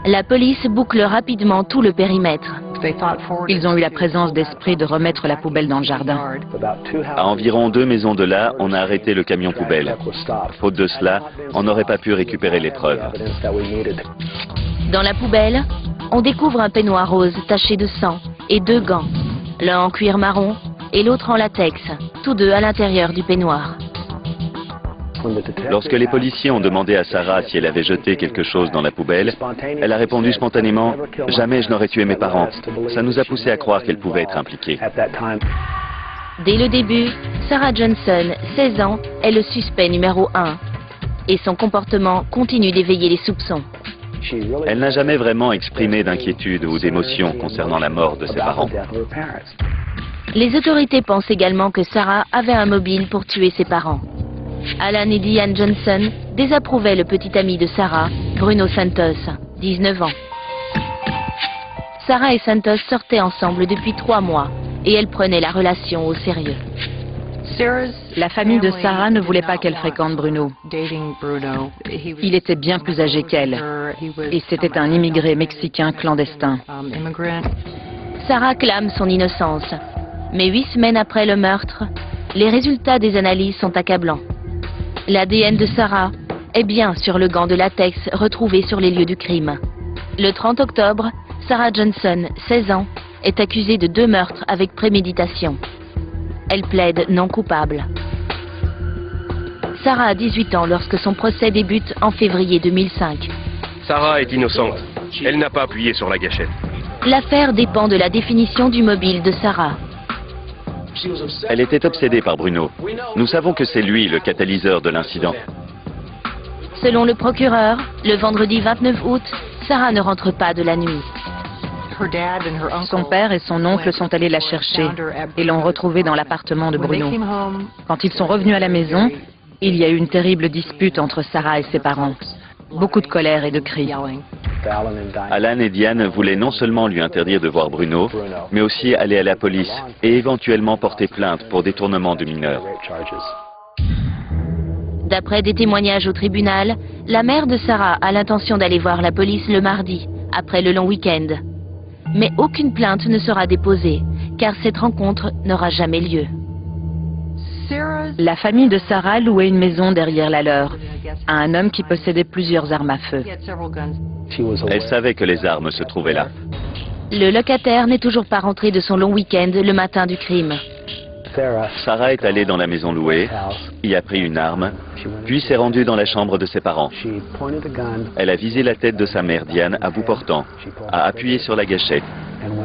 La police boucle rapidement tout le périmètre. Ils ont eu la présence d'esprit de remettre la poubelle dans le jardin. À environ 2 maisons de là, on a arrêté le camion poubelle. Faute de cela, on n'aurait pas pu récupérer les preuves. Dans la poubelle, on découvre un peignoir rose taché de sang et 2 gants, l'un en cuir marron et l'autre en latex, tous deux à l'intérieur du peignoir. Lorsque les policiers ont demandé à Sarah si elle avait jeté quelque chose dans la poubelle, elle a répondu spontanément « Jamais je n'aurais tué mes parents ». Ça nous a poussé à croire qu'elle pouvait être impliquée. Dès le début, Sarah Johnson, 16 ans, est le suspect numéro 1. Et son comportement continue d'éveiller les soupçons. Elle n'a jamais vraiment exprimé d'inquiétude ou d'émotion concernant la mort de ses parents. Les autorités pensent également que Sarah avait un mobile pour tuer ses parents. Alan et Diane Johnson désapprouvaient le petit ami de Sarah, Bruno Santos, 19 ans. Sarah et Santos sortaient ensemble depuis 3 mois et elle prenait la relation au sérieux. La famille de Sarah ne voulait pas qu'elle fréquente Bruno. Il était bien plus âgé qu'elle et c'était un immigré mexicain clandestin. Sarah clame son innocence, mais 8 semaines après le meurtre, les résultats des analyses sont accablants. L'ADN de Sarah est bien sur le gant de latex retrouvé sur les lieux du crime. Le 30 octobre, Sarah Johnson, 16 ans, est accusée de 2 meurtres avec préméditation. Elle plaide non coupable. Sarah a 18 ans lorsque son procès débute en février 2005. Sarah est innocente. Elle n'a pas appuyé sur la gâchette. L'affaire dépend de la définition du mobile de Sarah. Elle était obsédée par Bruno. Nous savons que c'est lui le catalyseur de l'incident. Selon le procureur, le vendredi 29 août, Sarah ne rentre pas de la nuit. Son père et son oncle sont allés la chercher et l'ont retrouvée dans l'appartement de Bruno. Quand ils sont revenus à la maison, il y a eu une terrible dispute entre Sarah et ses parents. Beaucoup de colère et de cris. Alan et Diane voulaient non seulement lui interdire de voir Bruno, mais aussi aller à la police et éventuellement porter plainte pour détournement de mineurs. D'après des témoignages au tribunal, la mère de Sarah a l'intention d'aller voir la police le mardi, après le long week-end. Mais aucune plainte ne sera déposée, car cette rencontre n'aura jamais lieu. La famille de Sarah louait une maison derrière la leur, à un homme qui possédait plusieurs armes à feu. Elle savait que les armes se trouvaient là. Le locataire n'est toujours pas rentré de son long week-end le matin du crime. Sarah est allée dans la maison louée, y a pris une arme, puis s'est rendue dans la chambre de ses parents. Elle a visé la tête de sa mère Diane à bout portant, a appuyé sur la gâchette,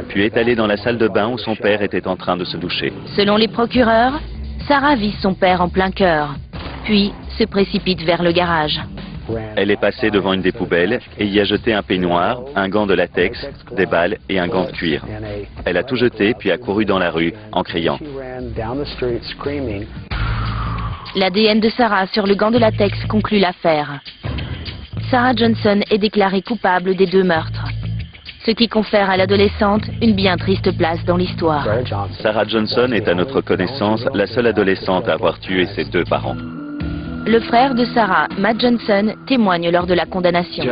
puis est allée dans la salle de bain où son père était en train de se doucher. Selon les procureurs, Sarah vise son père en plein cœur, puis se précipite vers le garage. Elle est passée devant une des poubelles et y a jeté un peignoir, un gant de latex, des balles et un gant de cuir. Elle a tout jeté puis a couru dans la rue en criant. L'ADN de Sarah sur le gant de latex conclut l'affaire. Sarah Johnson est déclarée coupable des 2 meurtres. ce qui confère à l'adolescente une bien triste place dans l'histoire. Sarah Johnson est à notre connaissance la seule adolescente à avoir tué ses 2 parents. Le frère de Sarah, Matt Johnson, témoigne lors de la condamnation.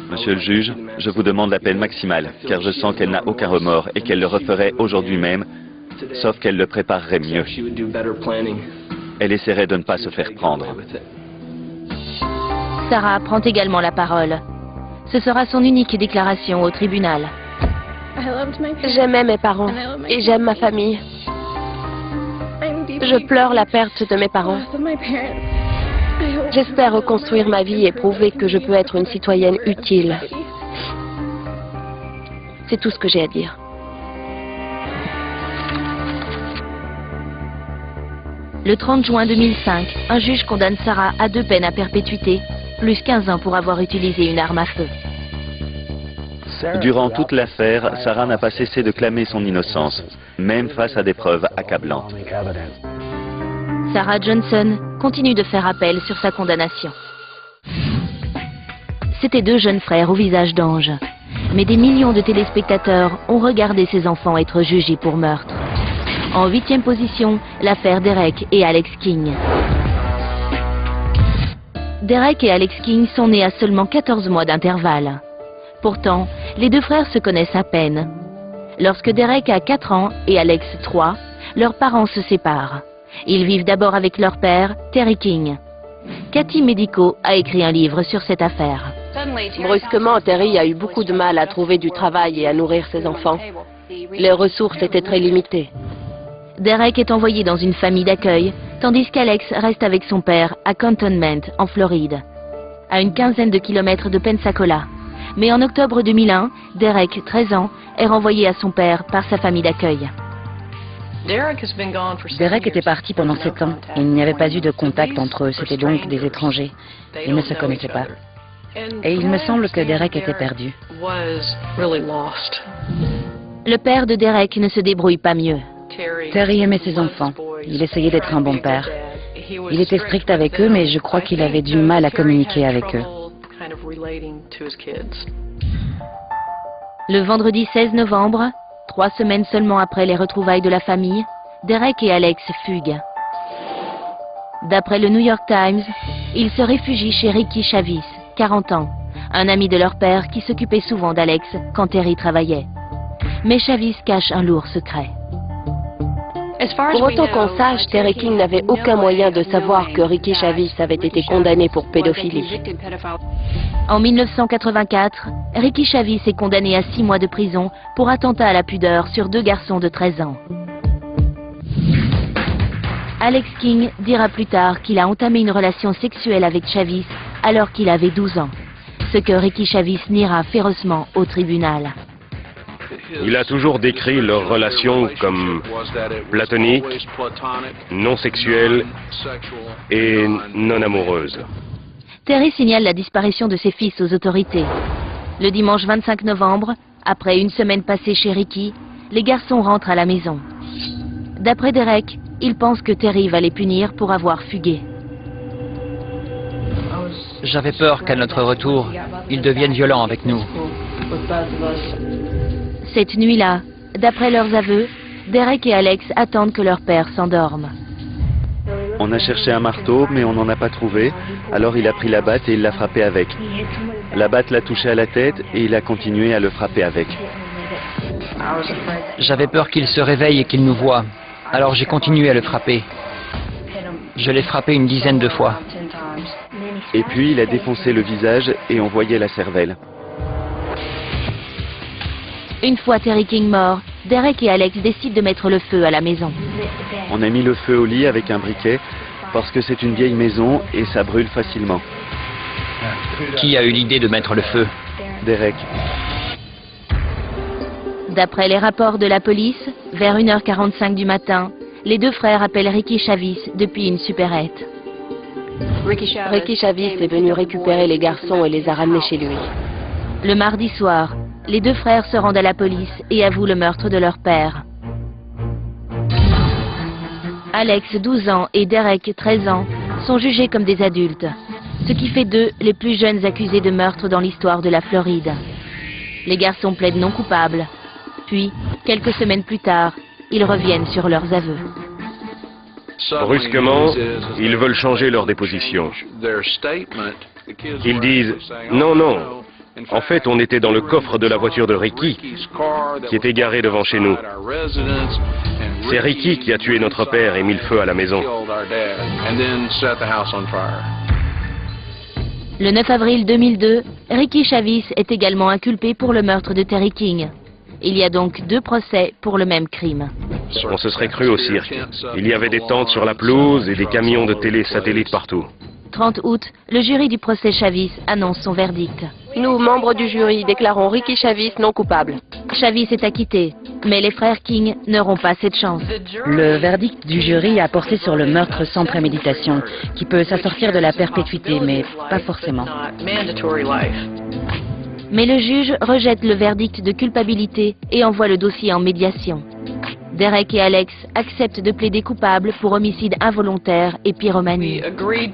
Monsieur le juge, je vous demande la peine maximale, car je sens qu'elle n'a aucun remords et qu'elle le referait aujourd'hui même, sauf qu'elle le préparerait mieux. Elle essaierait de ne pas se faire prendre. Sarah prend également la parole. Ce sera son unique déclaration au tribunal. J'aimais mes parents et j'aime ma famille. Je pleure la perte de mes parents. J'espère reconstruire ma vie et prouver que je peux être une citoyenne utile. C'est tout ce que j'ai à dire. Le 30 juin 2005, un juge condamne Sarah à 2 peines à perpétuité, plus 15 ans pour avoir utilisé une arme à feu. Durant toute l'affaire, Sarah n'a pas cessé de clamer son innocence, même face à des preuves accablantes. Sarah Johnson continue de faire appel sur sa condamnation. C'étaient 2 jeunes frères au visage d'ange. Mais des millions de téléspectateurs ont regardé ces enfants être jugés pour meurtre. En 8e position, l'affaire Derek et Alex King. Derek et Alex King sont nés à seulement 14 mois d'intervalle. Pourtant, les 2 frères se connaissent à peine. Lorsque Derek a 4 ans et Alex 3, leurs parents se séparent. Ils vivent d'abord avec leur père, Terry King. Cathy Medico a écrit un livre sur cette affaire. Brusquement, Terry a eu beaucoup de mal à trouver du travail et à nourrir ses enfants. Les ressources étaient très limitées. Derek est envoyé dans une famille d'accueil, tandis qu'Alex reste avec son père à Cantonment, en Floride, à une quinzaine de kilomètres de Pensacola. Mais en octobre 2001, Derek, 13 ans, est renvoyé à son père par sa famille d'accueil. Derek était parti pendant 7 ans. Il n'y avait pas eu de contact entre eux, c'était donc des étrangers. Ils ne se connaissaient pas. Et il me semble que Derek était perdu. Le père de Derek ne se débrouille pas mieux. Terry aimait ses enfants. Il essayait d'être un bon père. Il était strict avec eux, mais je crois qu'il avait du mal à communiquer avec eux. Le vendredi 16 novembre, 3 semaines seulement après les retrouvailles de la famille, Derek et Alex fuguent. D'après le New York Times, ils se réfugient chez Ricky Chavis, 40 ans, un ami de leur père qui s'occupait souvent d'Alex quand Terry travaillait. Mais Chavis cache un lourd secret. Pour autant qu'on sache, Terry King n'avait aucun moyen de savoir que Ricky Chavis avait été condamné pour pédophilie. En 1984, Ricky Chavis est condamné à 6 mois de prison pour attentat à la pudeur sur 2 garçons de 13 ans. Alex King dira plus tard qu'il a entamé une relation sexuelle avec Chavis alors qu'il avait 12 ans, ce que Ricky Chavis niera férocement au tribunal. Il a toujours décrit leur relation comme platonique, non sexuelle et non amoureuse. Terry signale la disparition de ses fils aux autorités. Le dimanche 25 novembre, après une semaine passée chez Ricky, les garçons rentrent à la maison. D'après Derek, il pense que Terry va les punir pour avoir fugué. J'avais peur qu'à notre retour, ils deviennent violents avec nous. Cette nuit-là, d'après leurs aveux, Derek et Alex attendent que leur père s'endorme. On a cherché un marteau, mais on n'en a pas trouvé. Alors il a pris la batte et il l'a frappé avec. La batte l'a touché à la tête et il a continué à le frapper avec. J'avais peur qu'il se réveille et qu'il nous voie. Alors j'ai continué à le frapper. Je l'ai frappé une dizaine de fois. Et puis il a défoncé le visage et on voyait la cervelle. Une fois Terry King mort, Derek et Alex décident de mettre le feu à la maison. On a mis le feu au lit avec un briquet parce que c'est une vieille maison et ça brûle facilement. Qui a eu l'idée de mettre le feu? Derek. D'après les rapports de la police, vers 1h45 du matin, les 2 frères appellent Ricky Chavis depuis une supérette. Ricky Chavis est venu récupérer les garçons et les a ramenés chez lui. Le mardi soir, les 2 frères se rendent à la police et avouent le meurtre de leur père. Alex, 12 ans, et Derek, 13 ans, sont jugés comme des adultes, ce qui fait d'eux les plus jeunes accusés de meurtre dans l'histoire de la Floride. Les garçons plaident non coupables. Puis, quelques semaines plus tard, ils reviennent sur leurs aveux. Brusquement, ils veulent changer leur déposition. Ils disent « Non, non, en fait, on était dans le coffre de la voiture de Ricky, qui était garée devant chez nous. C'est Ricky qui a tué notre père et mis le feu à la maison. » Le 9 avril 2002, Ricky Chavis est également inculpé pour le meurtre de Terry King. Il y a donc 2 procès pour le même crime. On se serait cru au cirque. Il y avait des tentes sur la pelouse et des camions de télé satellites partout. 30 août, le jury du procès Chavis annonce son verdict. Nous, membres du jury, déclarons Ricky Chavis non coupable. Chavis est acquitté, mais les frères King n'auront pas cette chance. Le verdict du jury a porté sur le meurtre sans préméditation, qui peut s'assortir de la perpétuité, mais pas forcément. Mais le juge rejette le verdict de culpabilité et envoie le dossier en médiation. Derek et Alex acceptent de plaider coupables pour homicide involontaire et pyromanie.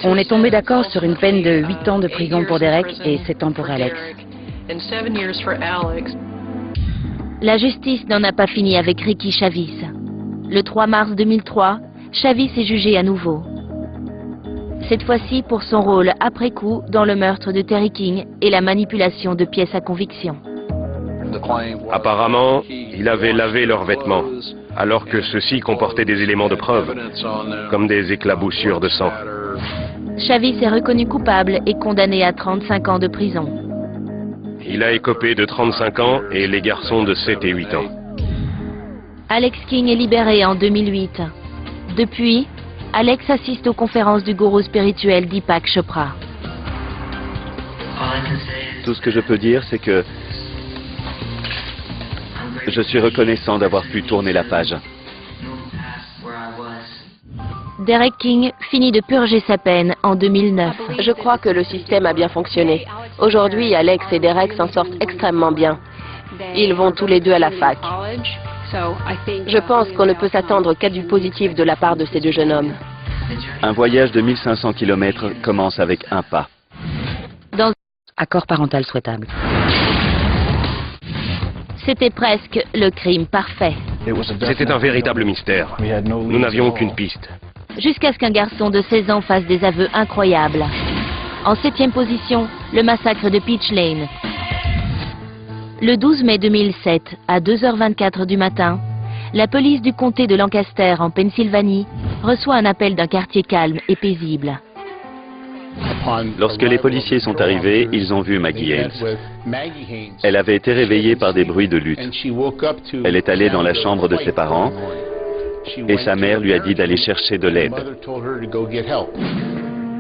On est tombé d'accord sur une peine de 8 ans de prison pour Derek et 7 ans pour Alex. La justice n'en a pas fini avec Ricky Chavis. Le 3 mars 2003, Chavis est jugé à nouveau. Cette fois-ci pour son rôle après coup dans le meurtre de Terry King et la manipulation de pièces à conviction. Apparemment, il avait lavé leurs vêtements, alors que ceux-ci comportaient des éléments de preuve, comme des éclaboussures de sang. Chavis est reconnu coupable et condamné à 35 ans de prison. Il a écopé de 35 ans et les garçons de 7 et 8 ans. Alex King est libéré en 2008. Depuis, Alex assiste aux conférences du gourou spirituel Deepak Chopra. Tout ce que je peux dire, c'est que je suis reconnaissant d'avoir pu tourner la page. Derek King finit de purger sa peine en 2009. Je crois que le système a bien fonctionné. Aujourd'hui, Alex et Derek s'en sortent extrêmement bien. Ils vont tous les deux à la fac. Je pense qu'on ne peut s'attendre qu'à du positif de la part de ces 2 jeunes hommes. Un voyage de 1500 km commence avec un pas. Accord parental souhaitable. C'était presque le crime parfait. C'était un véritable mystère. Nous n'avions aucune piste. Jusqu'à ce qu'un garçon de 16 ans fasse des aveux incroyables. En 7e position, le massacre de Peach Lane. Le 12 mai 2007, à 2h24 du matin, la police du comté de Lancaster en Pennsylvanie reçoit un appel d'un quartier calme et paisible. Lorsque les policiers sont arrivés, ils ont vu Maggie Haynes. Elle avait été réveillée par des bruits de lutte. Elle est allée dans la chambre de ses parents et sa mère lui a dit d'aller chercher de l'aide.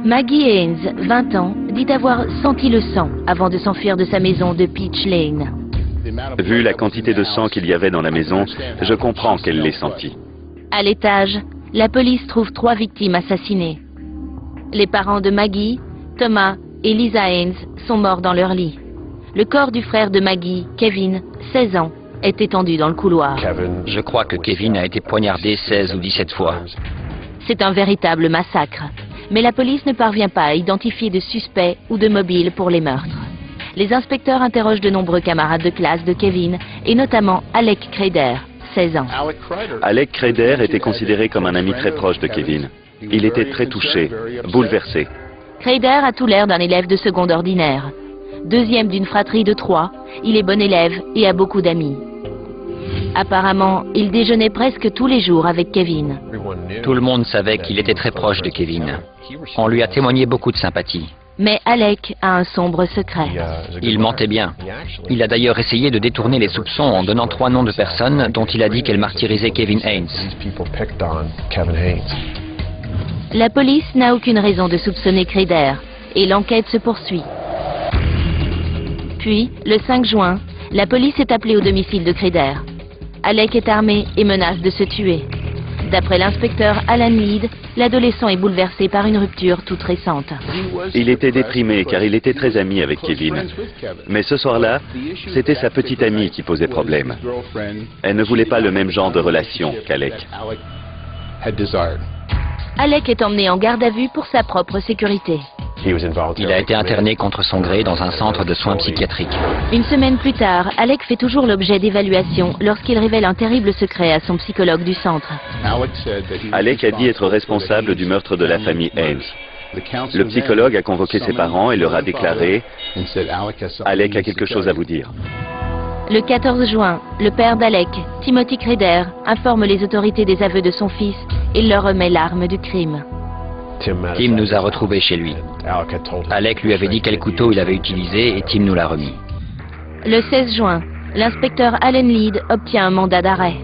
Maggie Haynes, 20 ans, dit avoir senti le sang avant de s'enfuir de sa maison de Peach Lane. Vu la quantité de sang qu'il y avait dans la maison, je comprends qu'elle l'ait senti. À l'étage, la police trouve 3 victimes assassinées. Les parents de Maggie, Thomas et Lisa Haynes sont morts dans leur lit. Le corps du frère de Maggie, Kevin, 16 ans, est étendu dans le couloir. Je crois que Kevin a été poignardé 16 ou 17 fois. C'est un véritable massacre. Mais la police ne parvient pas à identifier de suspects ou de mobiles pour les meurtres. Les inspecteurs interrogent de nombreux camarades de classe de Kevin, et notamment Alec Crader, 16 ans. Alec Crader était considéré comme un ami très proche de Kevin. Il était très touché, bouleversé. Crader a tout l'air d'un élève de seconde ordinaire. 2e d'une fratrie de 3, il est bon élève et a beaucoup d'amis. Apparemment, il déjeunait presque tous les jours avec Kevin. Tout le monde savait qu'il était très proche de Kevin. On lui a témoigné beaucoup de sympathie. Mais Alec a un sombre secret. Il mentait bien. Il a d'ailleurs essayé de détourner les soupçons en donnant 3 noms de personnes dont il a dit qu'elles martyrisaient Kevin Haynes. La police n'a aucune raison de soupçonner Crader et l'enquête se poursuit. Puis, le 5 juin, la police est appelée au domicile de Crader. Alec est armé et menace de se tuer. D'après l'inspecteur Alan Mead, l'adolescent est bouleversé par une rupture toute récente. Il était déprimé car il était très ami avec Kevin. Mais ce soir-là, c'était sa petite amie qui posait problème. Elle ne voulait pas le même genre de relation qu'Alec. Alec est emmené en garde à vue pour sa propre sécurité. Il a été interné contre son gré dans un centre de soins psychiatriques. Une semaine plus tard, Alec fait toujours l'objet d'évaluation lorsqu'il révèle un terrible secret à son psychologue du centre. Alec a dit être responsable du meurtre de la famille Haynes. Le psychologue a convoqué ses parents et leur a déclaré « Alec a quelque chose à vous dire ». Le 14 juin, le père d'Alec, Timothy Creder, informe les autorités des aveux de son fils et leur remet l'arme du crime. Tim nous a retrouvés chez lui. Alec lui avait dit quel couteau il avait utilisé et Tim nous l'a remis. Le 16 juin, l'inspecteur Allen Lead obtient un mandat d'arrêt.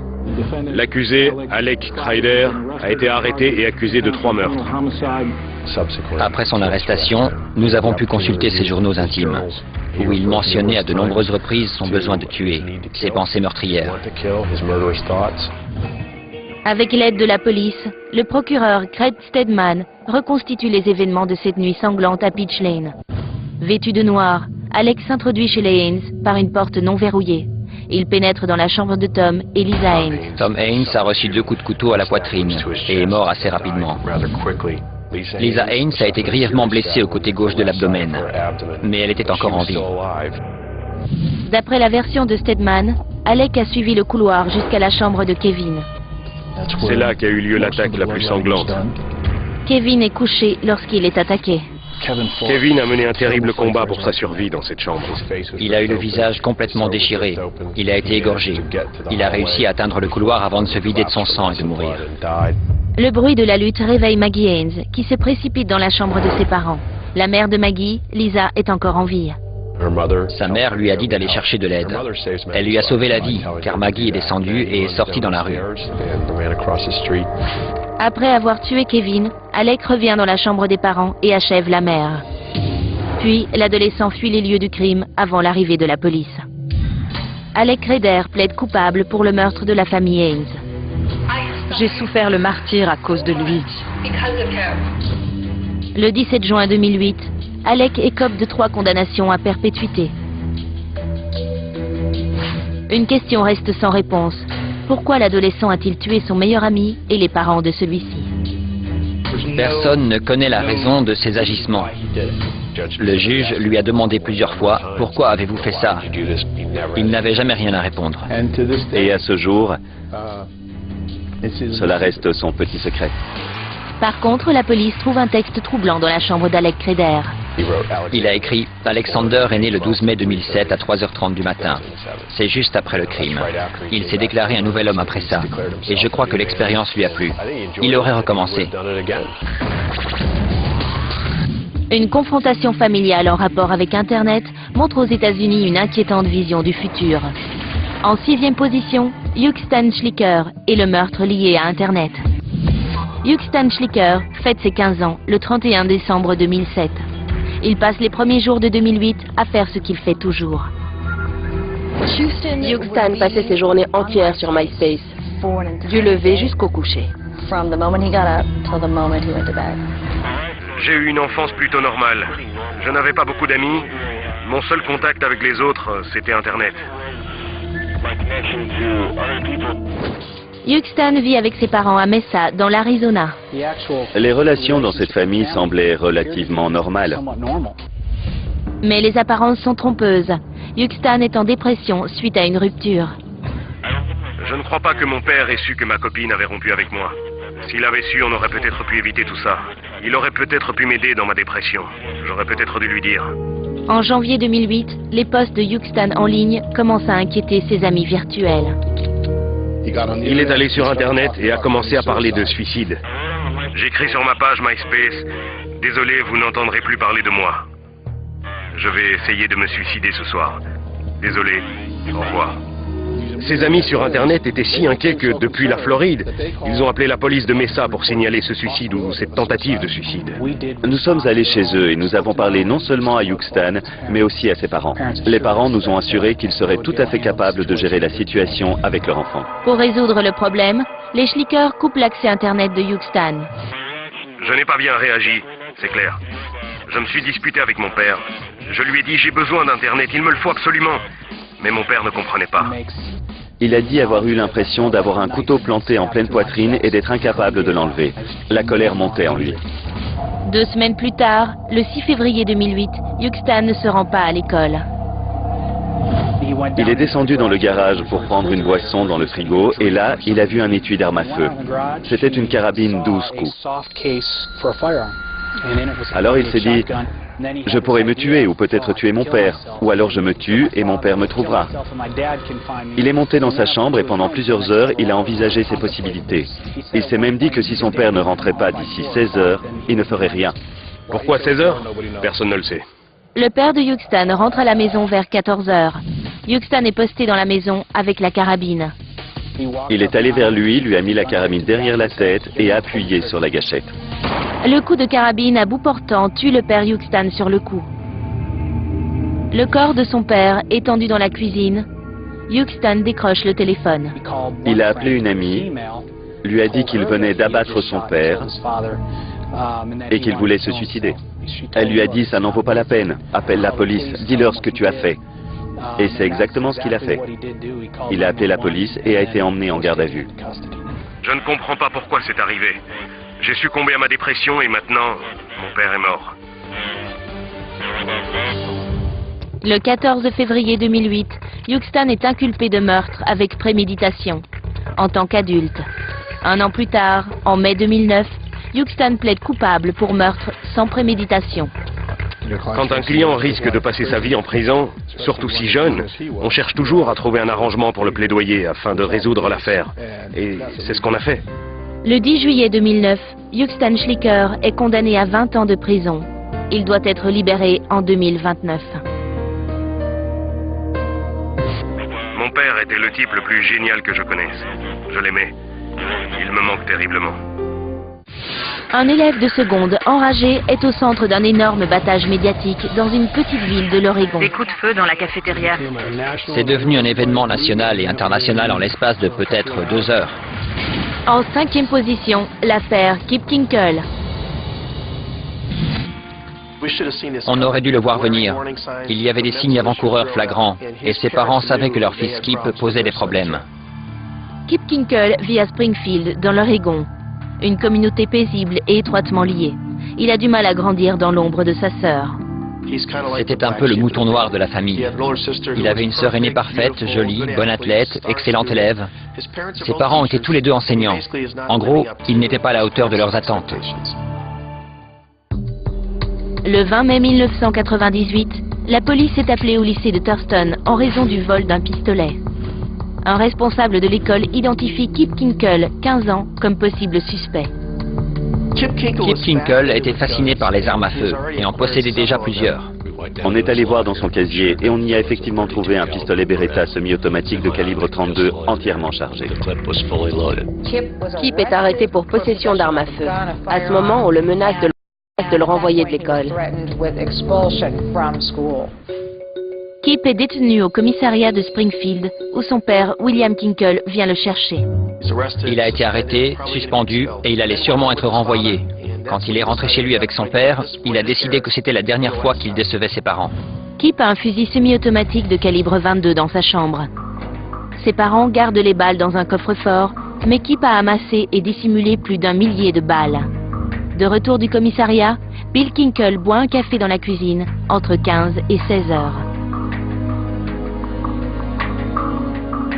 L'accusé, Alec Creder, a été arrêté et accusé de 3 meurtres. Après son arrestation, nous avons pu consulter ses journaux intimes, où il mentionnait à de nombreuses reprises son besoin de tuer, ses pensées meurtrières. Avec l'aide de la police, le procureur Craig Steadman reconstitue les événements de cette nuit sanglante à Peach Lane. Vêtu de noir, Alec s'introduit chez les Haynes par une porte non verrouillée. Il pénètre dans la chambre de Tom et Lisa Haynes. Tom Haynes a reçu 2 coups de couteau à la poitrine et est mort assez rapidement. Lisa Haynes a été grièvement blessée au côté gauche de l'abdomen, mais elle était encore en vie. D'après la version de Steadman, Alec a suivi le couloir jusqu'à la chambre de Kevin. C'est là qu'a eu lieu l'attaque la plus sanglante. Kevin est couché lorsqu'il est attaqué. Kevin a mené un terrible combat pour sa survie dans cette chambre. Il a eu le visage complètement déchiré. Il a été égorgé. Il a réussi à atteindre le couloir avant de se vider de son sang et de mourir. Le bruit de la lutte réveille Maggie Haynes, qui se précipite dans la chambre de ses parents. La mère de Maggie, Lisa, est encore en vie. Sa mère lui a dit d'aller chercher de l'aide. Elle lui a sauvé la vie, car Maggie est descendue et est sortie dans la rue. Après avoir tué Kevin, Alec revient dans la chambre des parents et achève la mère. Puis, l'adolescent fuit les lieux du crime avant l'arrivée de la police. Alec Creder plaide coupable pour le meurtre de la famille Haynes. J'ai souffert le martyre à cause de lui. Le 17 juin 2008, Alec écope de 3 condamnations à perpétuité. Une question reste sans réponse. Pourquoi l'adolescent a-t-il tué son meilleur ami et les parents de celui-ci? Personne ne connaît la raison de ses agissements. Le juge lui a demandé plusieurs fois « Pourquoi avez-vous fait ça ?» Il n'avait jamais rien à répondre. Et à ce jour, cela reste son petit secret. Par contre, la police trouve un texte troublant dans la chambre d'Alec Creder. Il a écrit « Alexander est né le 12 mai 2007 à 3h30 du matin. C'est juste après le crime. Il s'est déclaré un nouvel homme après ça. Et je crois que l'expérience lui a plu. Il aurait recommencé. » Une confrontation familiale en rapport avec Internet montre aux États-Unis une inquiétante vision du futur. En 6e position, Hugh Stan Schlicker et le meurtre lié à Internet. Hugh Stan Schlicker fête ses 15 ans le 31 décembre 2007. Il passe les premiers jours de 2008 à faire ce qu'il fait toujours. Hugh Stan passait ses journées entières sur MySpace, du lever jusqu'au coucher. J'ai eu une enfance plutôt normale. Je n'avais pas beaucoup d'amis. Mon seul contact avec les autres, c'était Internet. Hugh Stan vit avec ses parents à Mesa, dans l'Arizona. Les relations dans cette famille semblaient relativement normales. Mais les apparences sont trompeuses. Hugh Stan est en dépression suite à une rupture. Je ne crois pas que mon père ait su que ma copine avait rompu avec moi. S'il avait su, on aurait peut-être pu éviter tout ça. Il aurait peut-être pu m'aider dans ma dépression. J'aurais peut-être dû lui dire. En janvier 2008, les posts de Hugh Stan en ligne commencent à inquiéter ses amis virtuels. Il est allé sur Internet et a commencé à parler de suicide. J'écris sur ma page MySpace, « Désolé, vous n'entendrez plus parler de moi. Je vais essayer de me suicider ce soir. Désolé, au revoir. » Ses amis sur Internet étaient si inquiets que, depuis la Floride, ils ont appelé la police de Mesa pour signaler ce suicide ou cette tentative de suicide. Nous sommes allés chez eux et nous avons parlé non seulement à Hugh Stan, mais aussi à ses parents. Les parents nous ont assuré qu'ils seraient tout à fait capables de gérer la situation avec leur enfant. Pour résoudre le problème, les Schlicker coupent l'accès Internet de Hugh Stan. Je n'ai pas bien réagi, c'est clair. Je me suis disputé avec mon père. Je lui ai dit « J'ai besoin d'Internet, il me le faut absolument ». Mais mon père ne comprenait pas. Il a dit avoir eu l'impression d'avoir un couteau planté en pleine poitrine et d'être incapable de l'enlever. La colère montait en lui. 2 semaines plus tard, le 6 février 2008, Yukstan ne se rend pas à l'école. Il est descendu dans le garage pour prendre une boisson dans le frigo et là, il a vu un étui d'arme à feu. C'était une carabine 12 coups. Alors il s'est dit, je pourrais me tuer ou peut-être tuer mon père, ou alors je me tue et mon père me trouvera. Il est monté dans sa chambre et pendant plusieurs heures, il a envisagé ses possibilités. Il s'est même dit que si son père ne rentrait pas d'ici 16 heures, il ne ferait rien. Pourquoi 16 heures? Personne ne le sait. Le père de Yukstan rentre à la maison vers 14 heures. Yukstan est posté dans la maison avec la carabine. Il est allé vers lui, lui a mis la carabine derrière la tête et a appuyé sur la gâchette. Le coup de carabine à bout portant tue le père Yukstan sur le coup. Le corps de son père étendu dans la cuisine, Yukstan décroche le téléphone. Il a appelé une amie, lui a dit qu'il venait d'abattre son père et qu'il voulait se suicider. Elle lui a dit, ça n'en vaut pas la peine, appelle la police, dis-leur ce que tu as fait. Et c'est exactement ce qu'il a fait. Il a appelé la police et a été emmené en garde à vue. Je ne comprends pas pourquoi c'est arrivé. J'ai succombé à ma dépression et maintenant, mon père est mort. Le 14 février 2008, Yukstan est inculpé de meurtre avec préméditation, en tant qu'adulte. 1 an plus tard, en mai 2009, Yukstan plaide coupable pour meurtre sans préméditation. Quand un client risque de passer sa vie en prison, surtout si jeune, on cherche toujours à trouver un arrangement pour le plaidoyer afin de résoudre l'affaire. Et c'est ce qu'on a fait. Le 10 juillet 2009, Yukstan Schlicker est condamné à 20 ans de prison. Il doit être libéré en 2029. Mon père était le type le plus génial que je connaisse. Je l'aimais. Il me manque terriblement. Un élève de seconde enragé est au centre d'un énorme battage médiatique dans une petite ville de l'Oregon. Des coups de feu dans la cafétéria. C'est devenu un événement national et international en l'espace de peut-être 2 heures. En 5e position, l'affaire Kip Kinkle. On aurait dû le voir venir. Il y avait des signes avant-coureurs flagrants et ses parents savaient que leur fils Kip posait des problèmes. Kip Kinkle vit à Springfield, dans l'Oregon. Une communauté paisible et étroitement liée. Il a du mal à grandir dans l'ombre de sa sœur. C'était un peu le mouton noir de la famille. Il avait une sœur aînée parfaite, jolie, bonne athlète, excellente élève. Ses parents étaient tous les deux enseignants. En gros, ils n'étaient pas à la hauteur de leurs attentes. Le 20 mai 1998, la police est appelée au lycée de Thurston en raison du vol d'un pistolet. Un responsable de l'école identifie Kip Kinkle, 15 ans, comme possible suspect. Kip Kinkle était fasciné par les armes à feu et en possédait déjà plusieurs. On est allé voir dans son casier et on y a effectivement trouvé un pistolet Beretta semi-automatique de calibre 32 entièrement chargé. Kip est arrêté pour possession d'armes à feu. À ce moment, on le menace de le renvoyer de l'école. Kip est détenu au commissariat de Springfield, où son père, William Kinkle, vient le chercher. Il a été arrêté, suspendu, et il allait sûrement être renvoyé. Quand il est rentré chez lui avec son père, il a décidé que c'était la dernière fois qu'il décevait ses parents. Kip a un fusil semi-automatique de calibre 22 dans sa chambre. Ses parents gardent les balles dans un coffre-fort, mais Kip a amassé et dissimulé plus d'1 millier de balles. De retour du commissariat, Bill Kinkle boit un café dans la cuisine, entre 15 et 16 heures.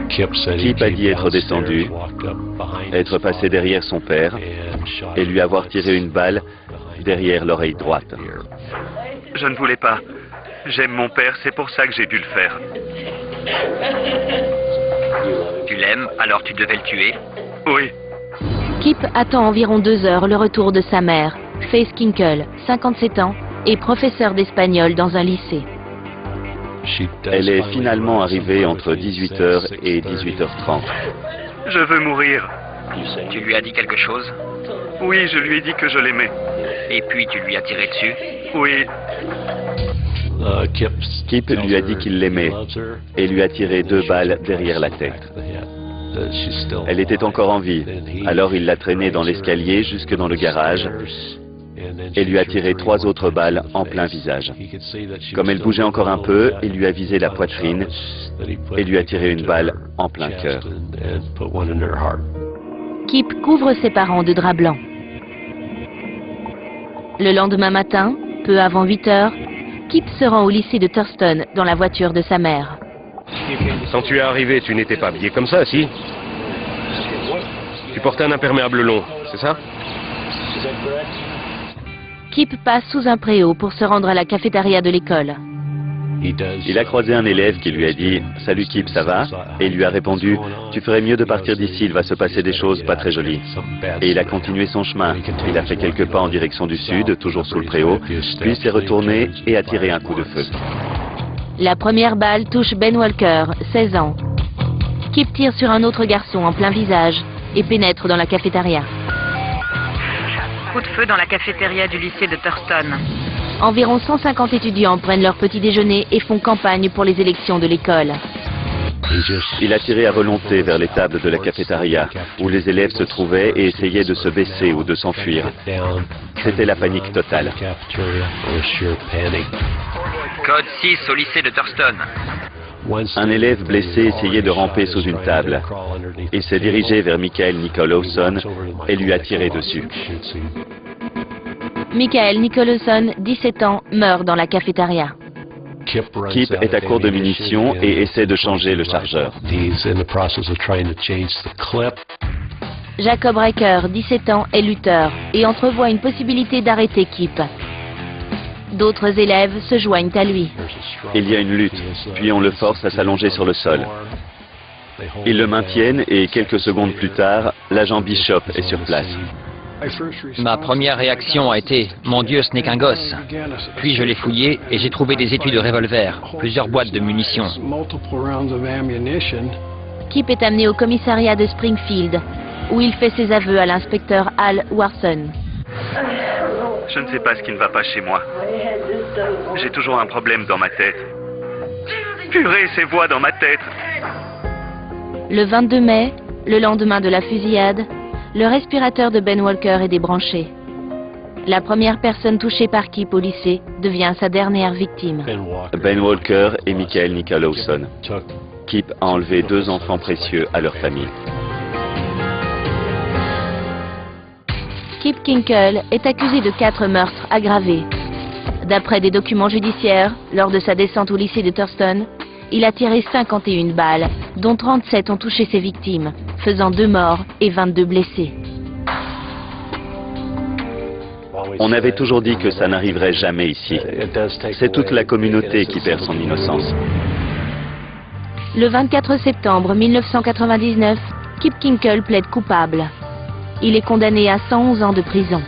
Kip a dit être descendu, être passé derrière son père et lui avoir tiré une balle derrière l'oreille droite. Je ne voulais pas. J'aime mon père, c'est pour ça que j'ai dû le faire. Tu l'aimes, alors tu devais le tuer? Oui. Kip attend environ 2 heures le retour de sa mère, Faith Kinkle, 57 ans, et professeure d'espagnol dans un lycée. Elle est finalement arrivée entre 18h et 18h30. Je veux mourir. Tu lui as dit quelque chose? Oui, je lui ai dit que je l'aimais. Et puis tu lui as tiré dessus? Oui. Kip lui a dit qu'il l'aimait et lui a tiré 2 balles derrière la tête. Elle était encore en vie, alors il l'a traînée dans l'escalier jusque dans le garage et lui a tiré 3 autres balles en plein visage. Comme elle bougeait encore un peu, il lui a visé la poitrine et lui a tiré une balle en plein cœur. Kip couvre ses parents de drap blanc. Le lendemain matin, peu avant 8 heures, Kip se rend au lycée de Thurston dans la voiture de sa mère. Quand tu es arrivé, tu n'étais pas habillé comme ça, si? Tu portais un imperméable long, c'est ça? Kip passe sous un préau pour se rendre à la cafétéria de l'école. Il a croisé un élève qui lui a dit « Salut Kip, ça va ?» et il lui a répondu « Tu ferais mieux de partir d'ici, il va se passer des choses pas très jolies. » Et il a continué son chemin. Il a fait quelques pas en direction du sud, toujours sous le préau, puis s'est retourné et a tiré un coup de feu. La première balle touche Ben Walker, 16 ans. Kip tire sur un autre garçon en plein visage et pénètre dans la cafétéria. Coup de feu dans la cafétéria du lycée de Thurston. Environ 150 étudiants prennent leur petit déjeuner et font campagne pour les élections de l'école. Il a tiré à volonté vers les tables de la cafétéria, où les élèves se trouvaient et essayaient de se baisser ou de s'enfuir. C'était la panique totale. Code 6 au lycée de Thurston. Un élève blessé essayait de ramper sous une table. Il s'est dirigé vers Michael Nicholson et lui a tiré dessus. Michael Nicholson, 17 ans, meurt dans la cafétéria. Kip est à court de munitions et essaie de changer le chargeur. Jacob Riker, 17 ans, est lutteur et entrevoit une possibilité d'arrêter Kip. D'autres élèves se joignent à lui. Il y a une lutte, puis on le force à s'allonger sur le sol. Ils le maintiennent et quelques secondes plus tard, l'agent Bishop est sur place. Ma première réaction a été « Mon Dieu, ce n'est qu'un gosse ». Puis je l'ai fouillé et j'ai trouvé des étuis de revolver, plusieurs boîtes de munitions. Kip est amené au commissariat de Springfield, où il fait ses aveux à l'inspecteur Al Warson. Je ne sais pas ce qui ne va pas chez moi. J'ai toujours un problème dans ma tête. Purée, ces voix dans ma tête. Le 22 mai, le lendemain de la fusillade, le respirateur de Ben Walker est débranché. La première personne touchée par Kip au lycée devient sa dernière victime. Ben Walker et Michael Nicholson. Kip a enlevé 2 enfants précieux à leur famille. Kip Kinkle est accusé de 4 meurtres aggravés. D'après des documents judiciaires, lors de sa descente au lycée de Thurston, il a tiré 51 balles, dont 37 ont touché ses victimes, faisant 2 morts et 22 blessés. On avait toujours dit que ça n'arriverait jamais ici. C'est toute la communauté qui perd son innocence. Le 24 septembre 1999, Kip Kinkle plaide coupable. Il est condamné à 111 ans de prison.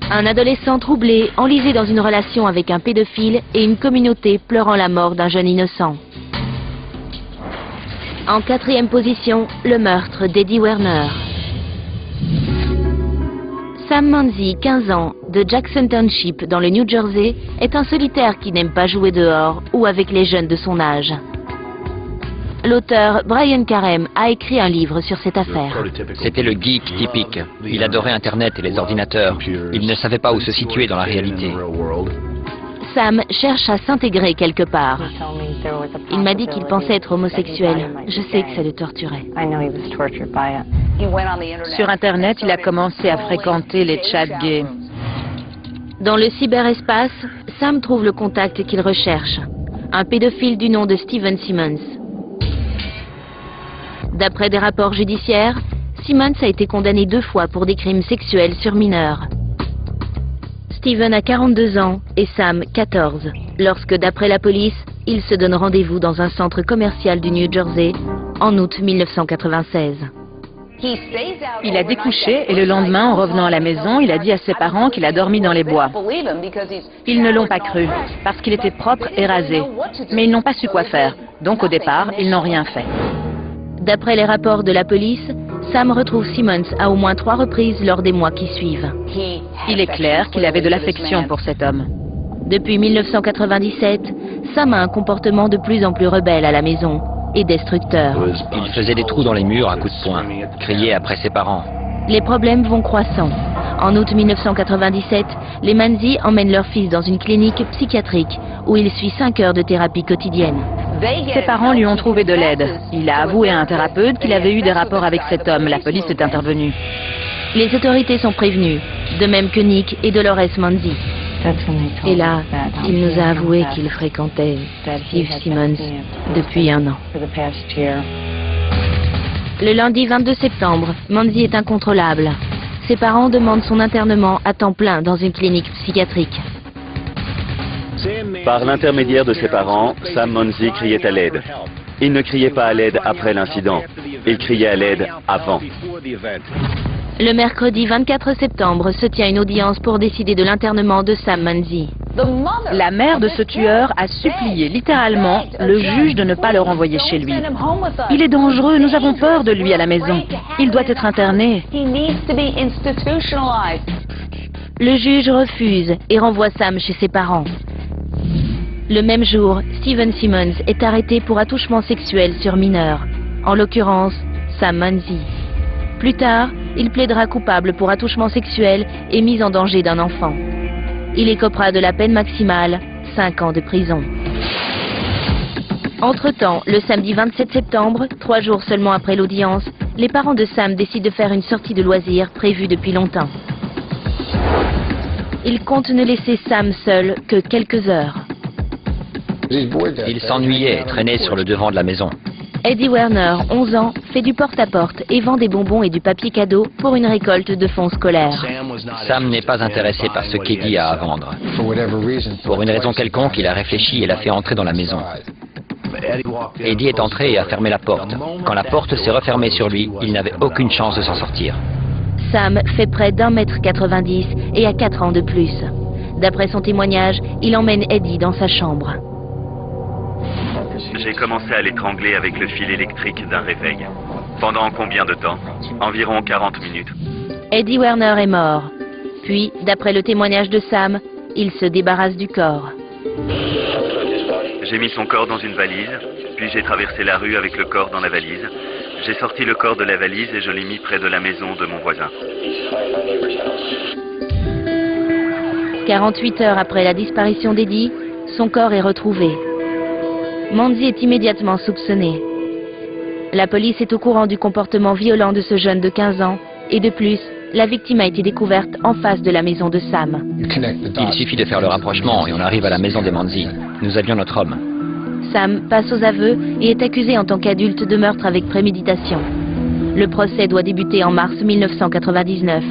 Un adolescent troublé, enlisé dans une relation avec un pédophile et une communauté pleurant la mort d'un jeune innocent. En 4e position, le meurtre d'Eddie Werner. Sam Manzi, 15 ans, de Jackson Township dans le New Jersey, est un solitaire qui n'aime pas jouer dehors ou avec les jeunes de son âge. L'auteur Brian Karem a écrit un livre sur cette affaire. C'était le geek typique. Il adorait Internet et les ordinateurs. Il ne savait pas où se situer dans la réalité. Sam cherche à s'intégrer quelque part. Il m'a dit qu'il pensait être homosexuel. Je sais que ça le torturait. Sur Internet, il a commencé à fréquenter les chats gays. Dans le cyberespace, Sam trouve le contact qu'il recherche. Un pédophile du nom de Steven Simmons. D'après des rapports judiciaires, Simmons a été condamné 2 fois pour des crimes sexuels sur mineurs. Steven a 42 ans et Sam 14, lorsque, d'après la police, ils se donnent rendez-vous dans un centre commercial du New Jersey en août 1996. Il a découché et le lendemain, en revenant à la maison, il a dit à ses parents qu'il a dormi dans les bois. Ils ne l'ont pas cru, parce qu'il était propre et rasé. Mais ils n'ont pas su quoi faire, donc au départ, ils n'ont rien fait. D'après les rapports de la police, Sam retrouve Simmons à au moins 3 reprises lors des mois qui suivent. Il est clair qu'il avait de l'affection pour cet homme. Depuis 1997, Sam a un comportement de plus en plus rebelle à la maison et destructeur. Il faisait des trous dans les murs à coups de poing, criait après ses parents. Les problèmes vont croissant. En août 1997, les Manzi emmènent leur fils dans une clinique psychiatrique où il suit 5 heures de thérapie quotidienne. Ses parents lui ont trouvé de l'aide. Il a avoué à un thérapeute qu'il avait eu des rapports avec cet homme. La police est intervenue. Les autorités sont prévenues, de même que Nick et Dolores Manzi. Et là, il nous a avoué qu'il fréquentait Steve Simmons depuis 1 an. Le lundi 22 septembre, Manzi est incontrôlable. Ses parents demandent son internement à temps plein dans une clinique psychiatrique. Par l'intermédiaire de ses parents, Sam Manzi criait à l'aide. Il ne criait pas à l'aide après l'incident, il criait à l'aide avant. Le mercredi 24 septembre se tient une audience pour décider de l'internement de Sam Manzi. La mère de ce tueur a supplié littéralement le juge de ne pas le renvoyer chez lui. Il est dangereux, nous avons peur de lui à la maison. Il doit être interné. Le juge refuse et renvoie Sam chez ses parents. Le même jour, Steven Simmons est arrêté pour attouchement sexuel sur mineur, en l'occurrence Sam Manzi. Plus tard, il plaidera coupable pour attouchement sexuel et mise en danger d'un enfant. Il écopera de la peine maximale, 5 ans de prison. Entre-temps, le samedi 27 septembre, 3 jours seulement après l'audience, les parents de Sam décident de faire une sortie de loisirs prévue depuis longtemps. Ils comptent ne laisser Sam seul que quelques heures. Il s'ennuyait et traînait sur le devant de la maison. Eddie Werner, 11 ans, fait du porte-à-porte et vend des bonbons et du papier cadeau pour une récolte de fonds scolaires. Sam n'est pas intéressé par ce qu'Eddie a à vendre. Pour une raison quelconque, il a réfléchi et l'a fait entrer dans la maison. Eddie est entré et a fermé la porte. Quand la porte s'est refermée sur lui, il n'avait aucune chance de s'en sortir. Sam fait près d'1,90 m et a 4 ans de plus. D'après son témoignage, il emmène Eddie dans sa chambre. J'ai commencé à l'étrangler avec le fil électrique d'un réveil. Pendant combien de temps? Environ 40 minutes. Eddie Werner est mort. Puis, d'après le témoignage de Sam, il se débarrasse du corps. J'ai mis son corps dans une valise, puis j'ai traversé la rue avec le corps dans la valise. J'ai sorti le corps de la valise et je l'ai mis près de la maison de mon voisin. 48 heures après la disparition d'Eddie, son corps est retrouvé. Manzi est immédiatement soupçonné. La police est au courant du comportement violent de ce jeune de 15 ans et de plus, la victime a été découverte en face de la maison de Sam. Il suffit de faire le rapprochement et on arrive à la maison des Manzi. Nous avions notre homme. Sam passe aux aveux et est accusé en tant qu'adulte de meurtre avec préméditation. Le procès doit débuter en mars 1999.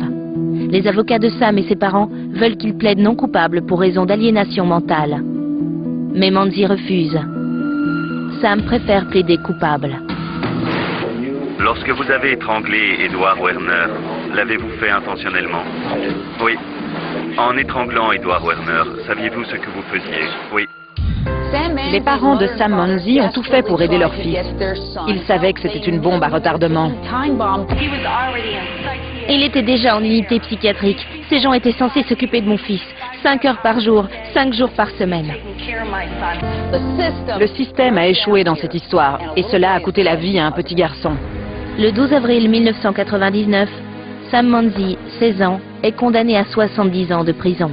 Les avocats de Sam et ses parents veulent qu'il plaide non coupable pour raison d'aliénation mentale. Mais Manzi refuse. Sam préfère plaider coupable. Lorsque vous avez étranglé Edward Werner, l'avez-vous fait intentionnellement? Oui. En étranglant Edward Werner, saviez-vous ce que vous faisiez? Oui. Les parents de Sam Manzi ont tout fait pour aider leur fils. Ils savaient que c'était une bombe à retardement. Il était déjà en unité psychiatrique. Ces gens étaient censés s'occuper de mon fils. 5 heures par jour, 5 jours par semaine. Le système a échoué dans cette histoire, et cela a coûté la vie à un petit garçon. Le 12 avril 1999, Sam Manzi, 16 ans, est condamné à 70 ans de prison.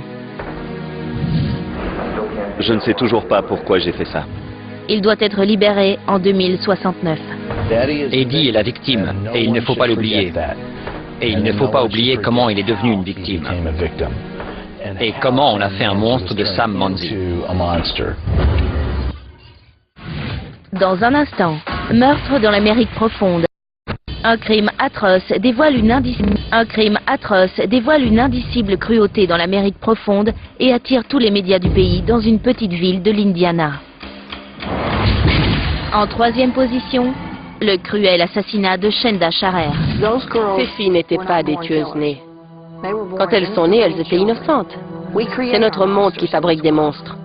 Je ne sais toujours pas pourquoi j'ai fait ça. Il doit être libéré en 2069. Eddie est la victime et il ne faut pas l'oublier. Et il ne faut pas oublier comment il est devenu une victime. Et comment on a fait un monstre de Sam Manzi. Dans un instant, meurtre dans l'Amérique profonde. Un crime atroce dévoile une indicible cruauté dans l'Amérique profonde et attire tous les médias du pays dans une petite ville de l'Indiana. En 3e position, le cruel assassinat de Shenda Sharer. Ces filles n'étaient pas des tueuses nées. Quand elles sont nées, elles étaient innocentes. C'est notre monde qui fabrique des monstres.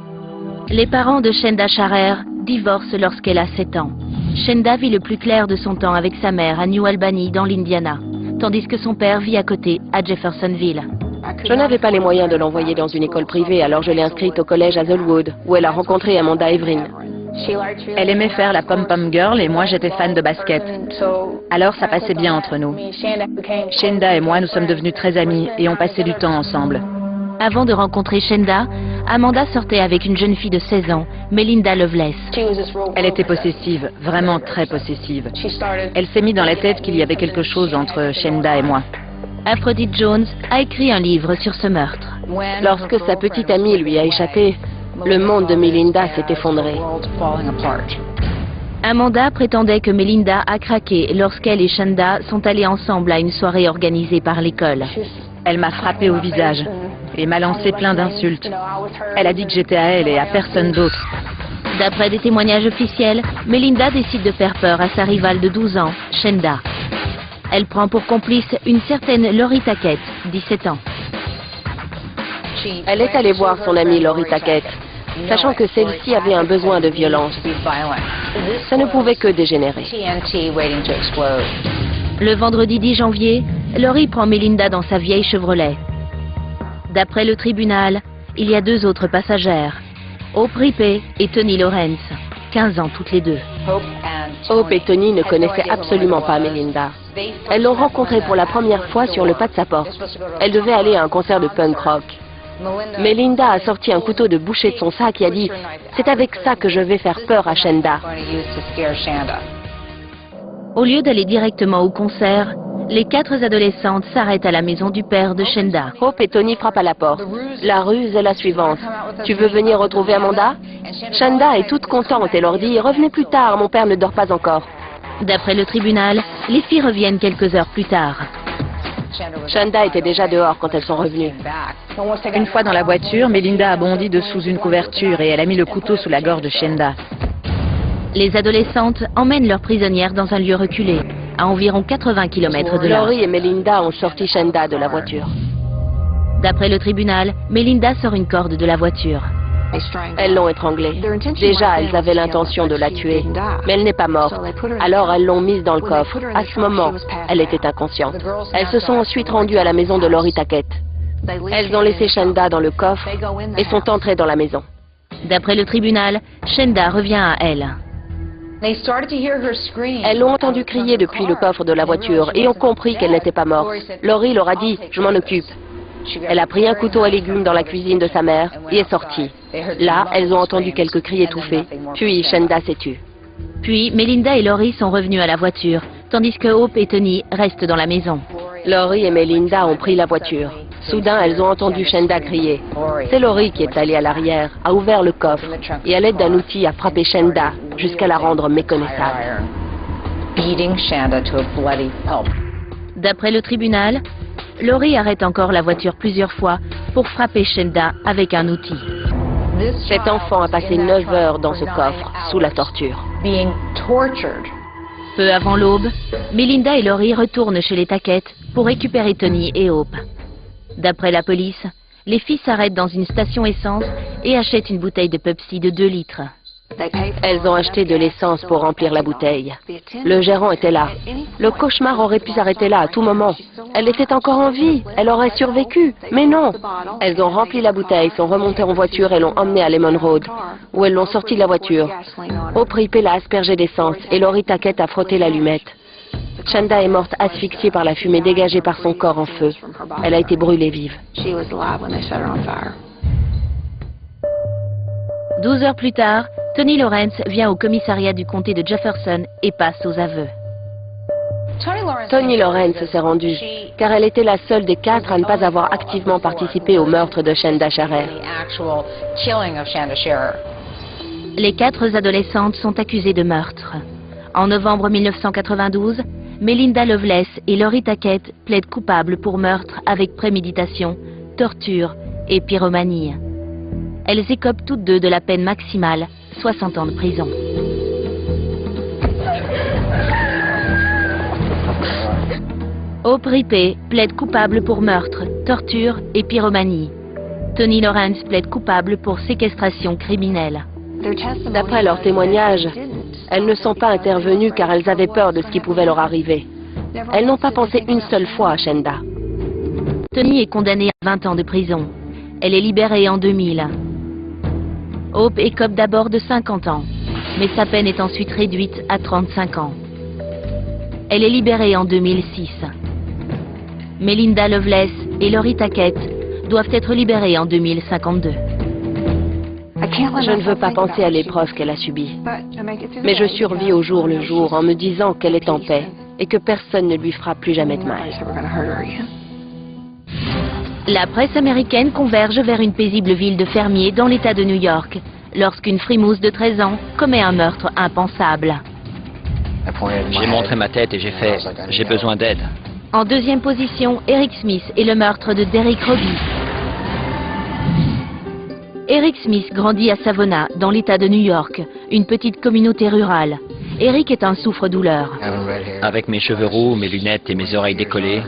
Les parents de Shenda Sharer divorcent lorsqu'elle a 7 ans. Shenda vit le plus clair de son temps avec sa mère à New Albany dans l'Indiana, tandis que son père vit à côté, à Jeffersonville. Je n'avais pas les moyens de l'envoyer dans une école privée, alors je l'ai inscrite au collège Hazelwood, où elle a rencontré Amanda Evelyn. Elle aimait faire la pom-pom girl et moi j'étais fan de basket. Alors ça passait bien entre nous. Shenda et moi nous sommes devenus très amis et on passait du temps ensemble. Avant de rencontrer Shenda, Amanda sortait avec une jeune fille de 16 ans, Melinda Loveless. Elle était possessive, vraiment très possessive. Elle s'est mis dans la tête qu'il y avait quelque chose entre Shenda et moi. Aphrodite Jones a écrit un livre sur ce meurtre. Lorsque sa petite amie lui a échappé, le monde de Melinda s'est effondré. Amanda prétendait que Melinda a craqué lorsqu'elle et Shanda sont allées ensemble à une soirée organisée par l'école. Elle m'a frappé au visage et m'a lancé plein d'insultes. Elle a dit que j'étais à elle et à personne d'autre. D'après des témoignages officiels, Melinda décide de faire peur à sa rivale de 12 ans, Shanda. Elle prend pour complice une certaine Lori Tackett, 17 ans. Elle est allée voir son amie Lori Tackett, sachant que celle-ci avait un besoin de violence. Ça ne pouvait que dégénérer. Le vendredi 10 janvier, Lori prend Melinda dans sa vieille Chevrolet. D'après le tribunal, il y a 2 autres passagères, Hope Rippey et Tony Lawrence, 15 ans toutes les deux. Hope et Tony ne connaissaient absolument pas Melinda. Elles l'ont rencontrée pour la première fois sur le pas de sa porte. Elle devait aller à un concert de punk rock. Melinda a sorti un couteau de boucher de son sac et a dit « C'est avec ça que je vais faire peur à Shanda ». Au lieu d'aller directement au concert, les 4 adolescentes s'arrêtent à la maison du père de Shanda. Hope et Tony frappent à la porte. La ruse est la suivante. « Tu veux venir retrouver Amanda ?» Shanda est toute contente et leur dit « Revenez plus tard, mon père ne dort pas encore ». D'après le tribunal, les filles reviennent quelques heures plus tard. Shanda était déjà dehors quand elles sont revenues. Une fois dans la voiture, Melinda a bondi de sous une couverture et elle a mis le couteau sous la gorge de Shanda. Les adolescentes emmènent leurs prisonnières dans un lieu reculé, à environ 80 km de là. Lori et Melinda ont sorti Shanda de la voiture. D'après le tribunal, Melinda sort une corde de la voiture. Elles l'ont étranglée. Déjà, elles avaient l'intention de la tuer, mais elle n'est pas morte. Alors, elles l'ont mise dans le coffre. À ce moment, elle était inconsciente. Elles se sont ensuite rendues à la maison de Lori Tackett. Elles ont laissé Shanda dans le coffre et sont entrées dans la maison. D'après le tribunal, Shanda revient à elle. Elles l'ont entendu crier depuis le coffre de la voiture et ont compris qu'elle n'était pas morte. Lori leur a dit « Je m'en occupe ». Elle a pris un couteau à légumes dans la cuisine de sa mère et est sortie. Là, elles ont entendu quelques cris étouffés. Puis Shanda s'est tue. Puis Melinda et Lori sont revenues à la voiture, tandis que Hope et Tony restent dans la maison. Lori et Melinda ont pris la voiture. Soudain, elles ont entendu Shanda crier. C'est Lori qui est allée à l'arrière, a ouvert le coffre et à l'aide d'un outil a frappé Shanda jusqu'à la rendre méconnaissable. D'après le tribunal, Lori arrête encore la voiture plusieurs fois pour frapper Shanda avec un outil. Cet enfant a passé 9 heures dans ce coffre, sous la torture. Peu avant l'aube, Melinda et Lori retournent chez les Tackett pour récupérer Tony et Hope. D'après la police, les filles s'arrêtent dans une station essence et achètent une bouteille de Pepsi de 2 litres. Elles ont acheté de l'essence pour remplir la bouteille. Le gérant était là. Le cauchemar aurait pu s'arrêter là à tout moment. Elle était encore en vie, elle aurait survécu, mais non. Elles ont rempli la bouteille, sont remontées en voiture et l'ont emmenée à Lemon Road, où elles l'ont sortie de la voiture. Hope Rippey l'a aspergée d'essence et Lori Tackett a frotté l'allumette. Shanda est morte asphyxiée par la fumée dégagée par son corps en feu. Elle a été brûlée vive. 12 heures plus tard, Tony Lawrence vient au commissariat du comté de Jefferson et passe aux aveux. Tony Lawrence s'est rendue, car elle était la seule des 4 à ne pas avoir activement participé au meurtre de Shanda Sharer. Les 4 adolescentes sont accusées de meurtre. En novembre 1992, Melinda Loveless et Lori Tackett plaident coupables pour meurtre avec préméditation, torture et pyromanie. Elles écopent toutes 2 de la peine maximale, 60 ans de prison. Hope Rippey plaide coupable pour meurtre, torture et pyromanie. Tony Lawrence plaide coupable pour séquestration criminelle. D'après leurs témoignages, elles ne sont pas intervenues car elles avaient peur de ce qui pouvait leur arriver. Elles n'ont pas pensé une seule fois à Shanda. Tony est condamnée à 20 ans de prison. Elle est libérée en 2000. Hope écope d'abord de 50 ans, mais sa peine est ensuite réduite à 35 ans. Elle est libérée en 2006. Melinda Loveless et Lori Tackett doivent être libérées en 2052. Je ne veux pas penser à l'épreuve qu'elle a subie, mais je survis au jour le jour en me disant qu'elle est en paix et que personne ne lui fera plus jamais de mal. La presse américaine converge vers une paisible ville de fermiers dans l'État de New York, lorsqu'une frimousse de 13 ans commet un meurtre impensable. J'ai montré ma tête et j'ai fait « J'ai besoin d'aide ». En deuxième position, Eric Smith et le meurtre de Derrick Robbie. Eric Smith grandit à Savona, dans l'État de New York, une petite communauté rurale. Eric est un souffre-douleur. Avec mes cheveux roux, mes lunettes et mes oreilles décollées,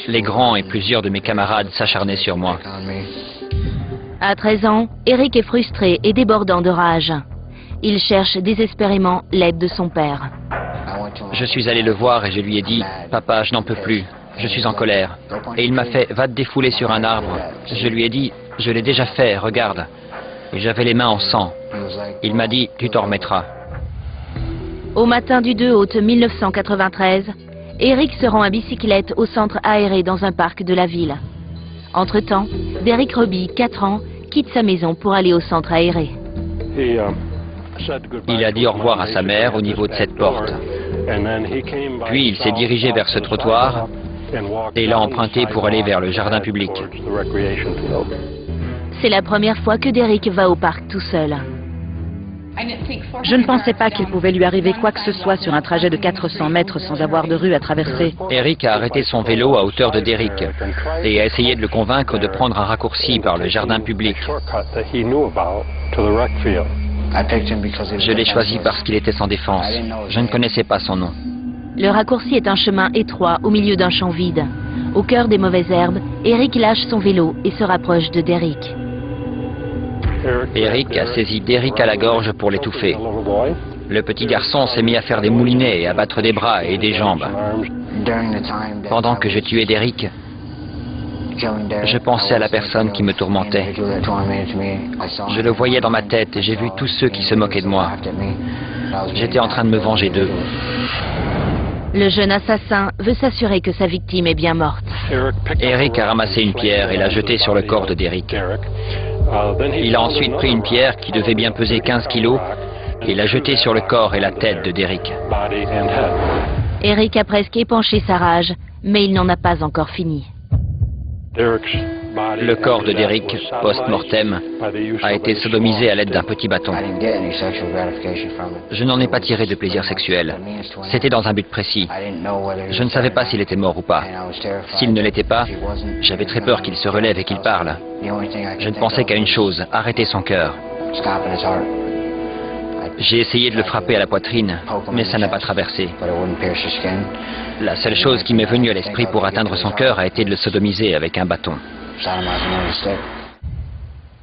les grands et plusieurs de mes camarades s'acharnaient sur moi. À 13 ans, Eric est frustré et débordant de rage. Il cherche désespérément l'aide de son père. Je suis allé le voir et je lui ai dit « Papa, je n'en peux plus, je suis en colère ». Et il m'a fait « Va te défouler sur un arbre ». Je lui ai dit « Je l'ai déjà fait, regarde ». Et j'avais les mains en sang. Il m'a dit « Tu t'en remettras ». Au matin du 2 août 1993, Eric se rend à bicyclette au centre aéré dans un parc de la ville. Entre-temps, Derrick Robbie, 4 ans, quitte sa maison pour aller au centre aéré. Il a dit au revoir à sa mère au niveau de cette porte. Puis il s'est dirigé vers ce trottoir et l'a emprunté pour aller vers le jardin public. C'est la première fois que Derrick va au parc tout seul. Je ne pensais pas qu'il pouvait lui arriver quoi que ce soit sur un trajet de 400 mètres sans avoir de rue à traverser. Eric a arrêté son vélo à hauteur de Derrick et a essayé de le convaincre de prendre un raccourci par le jardin public. Je l'ai choisi parce qu'il était sans défense. Je ne connaissais pas son nom. Le raccourci est un chemin étroit au milieu d'un champ vide. Au cœur des mauvaises herbes, Eric lâche son vélo et se rapproche de Derrick. Eric a saisi Derrick à la gorge pour l'étouffer. Le petit garçon s'est mis à faire des moulinets et à battre des bras et des jambes. Pendant que je tuais Derrick, je pensais à la personne qui me tourmentait. Je le voyais dans ma tête et j'ai vu tous ceux qui se moquaient de moi. J'étais en train de me venger d'eux. Le jeune assassin veut s'assurer que sa victime est bien morte. Eric a ramassé une pierre et l'a jetée sur le corps de Derrick. Il a ensuite pris une pierre qui devait bien peser 15 kilos et l'a jetée sur le corps et la tête de Derrick. Eric a presque épanché sa rage, mais il n'en a pas encore fini. Le corps de Derrick, post-mortem, a été sodomisé à l'aide d'un petit bâton. Je n'en ai pas tiré de plaisir sexuel. C'était dans un but précis. Je ne savais pas s'il était mort ou pas. S'il ne l'était pas, j'avais très peur qu'il se relève et qu'il parle. Je ne pensais qu'à une chose, arrêter son cœur. J'ai essayé de le frapper à la poitrine, mais ça n'a pas traversé. La seule chose qui m'est venue à l'esprit pour atteindre son cœur a été de le sodomiser avec un bâton.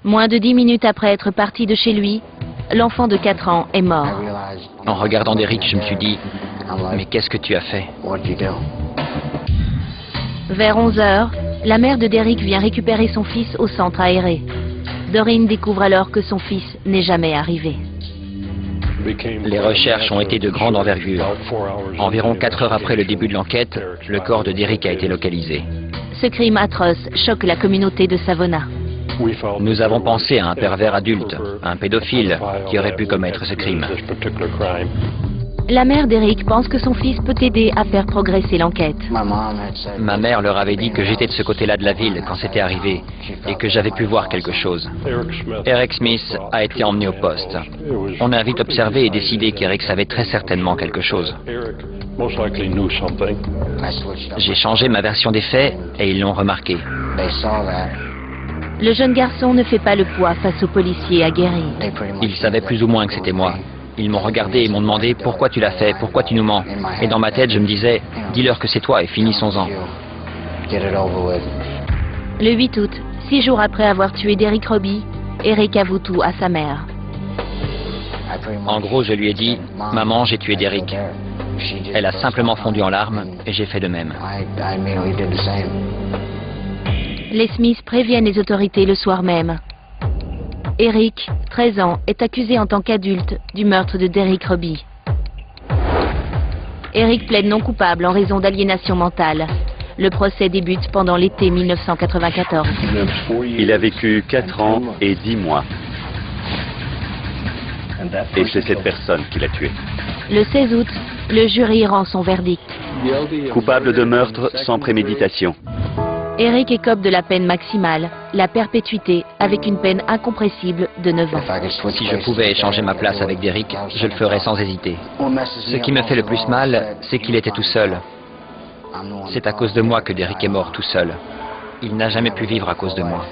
Moins de 10 minutes après être parti de chez lui, l'enfant de 4 ans est mort. En regardant Derrick, je me suis dit, mais qu'est-ce que tu as fait? Vers 11 heures, la mère de Derrick vient récupérer son fils au centre aéré. Doreen découvre alors que son fils n'est jamais arrivé. Les recherches ont été de grande envergure. Environ 4 heures après le début de l'enquête, le corps de Derrick a été localisé. Ce crime atroce choque la communauté de Savona. Nous avons pensé à un pervers adulte, un pédophile, qui aurait pu commettre ce crime. La mère d'Eric pense que son fils peut aider à faire progresser l'enquête. Ma mère leur avait dit que j'étais de ce côté-là de la ville quand c'était arrivé et que j'avais pu voir quelque chose. Eric Smith a été emmené au poste. On a vite observé et décidé qu'Eric savait très certainement quelque chose. J'ai changé ma version des faits et ils l'ont remarqué. Le jeune garçon ne fait pas le poids face aux policiers aguerris. Ils savaient plus ou moins que c'était moi. Ils m'ont regardé et m'ont demandé « Pourquoi tu l'as fait? Pourquoi tu nous mens ?» Et dans ma tête, je me disais « Dis-leur que c'est toi et finissons-en. » Le 8 août, 6 jours après avoir tué Derrick Robbie, Eric avoue tout à sa mère. En gros, je lui ai dit « Maman, j'ai tué Derrick. » Elle a simplement fondu en larmes et j'ai fait de même. Les Smiths préviennent les autorités le soir même. Eric, 13 ans, est accusé en tant qu'adulte du meurtre de Derrick Robbie. Eric plaide non coupable en raison d'aliénation mentale. Le procès débute pendant l'été 1994. Il a vécu 4 ans et 10 mois. Et c'est cette personne qui l'a tué. Le 16 août, le jury rend son verdict. Coupable de meurtre sans préméditation. Eric écope de la peine maximale, la perpétuité, avec une peine incompressible de 9 ans. Si je pouvais échanger ma place avec Derrick, je le ferais sans hésiter. Ce qui me fait le plus mal, c'est qu'il était tout seul. C'est à cause de moi que Derrick est mort tout seul. Il n'a jamais pu vivre à cause de moi.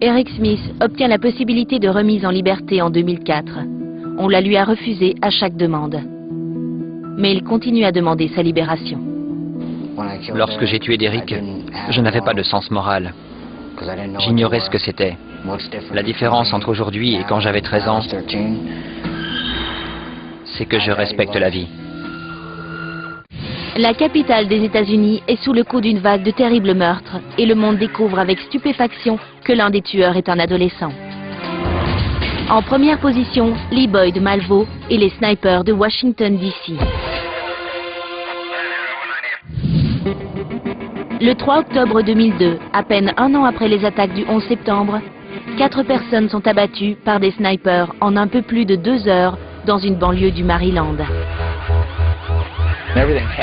Eric Smith obtient la possibilité de remise en liberté en 2004. On la lui a refusée à chaque demande. Mais il continue à demander sa libération. Lorsque j'ai tué Derrick, je n'avais pas de sens moral. J'ignorais ce que c'était. La différence entre aujourd'hui et quand j'avais 13 ans, c'est que je respecte la vie. La capitale des États-Unis est sous le coup d'une vague de terribles meurtres et le monde découvre avec stupéfaction que l'un des tueurs est un adolescent. En première position, Lee Boyd Malvo et les snipers de Washington, D.C. Le 3 octobre 2002, à peine un an après les attaques du 11 septembre, 4 personnes sont abattues par des snipers en un peu plus de 2 heures dans une banlieue du Maryland.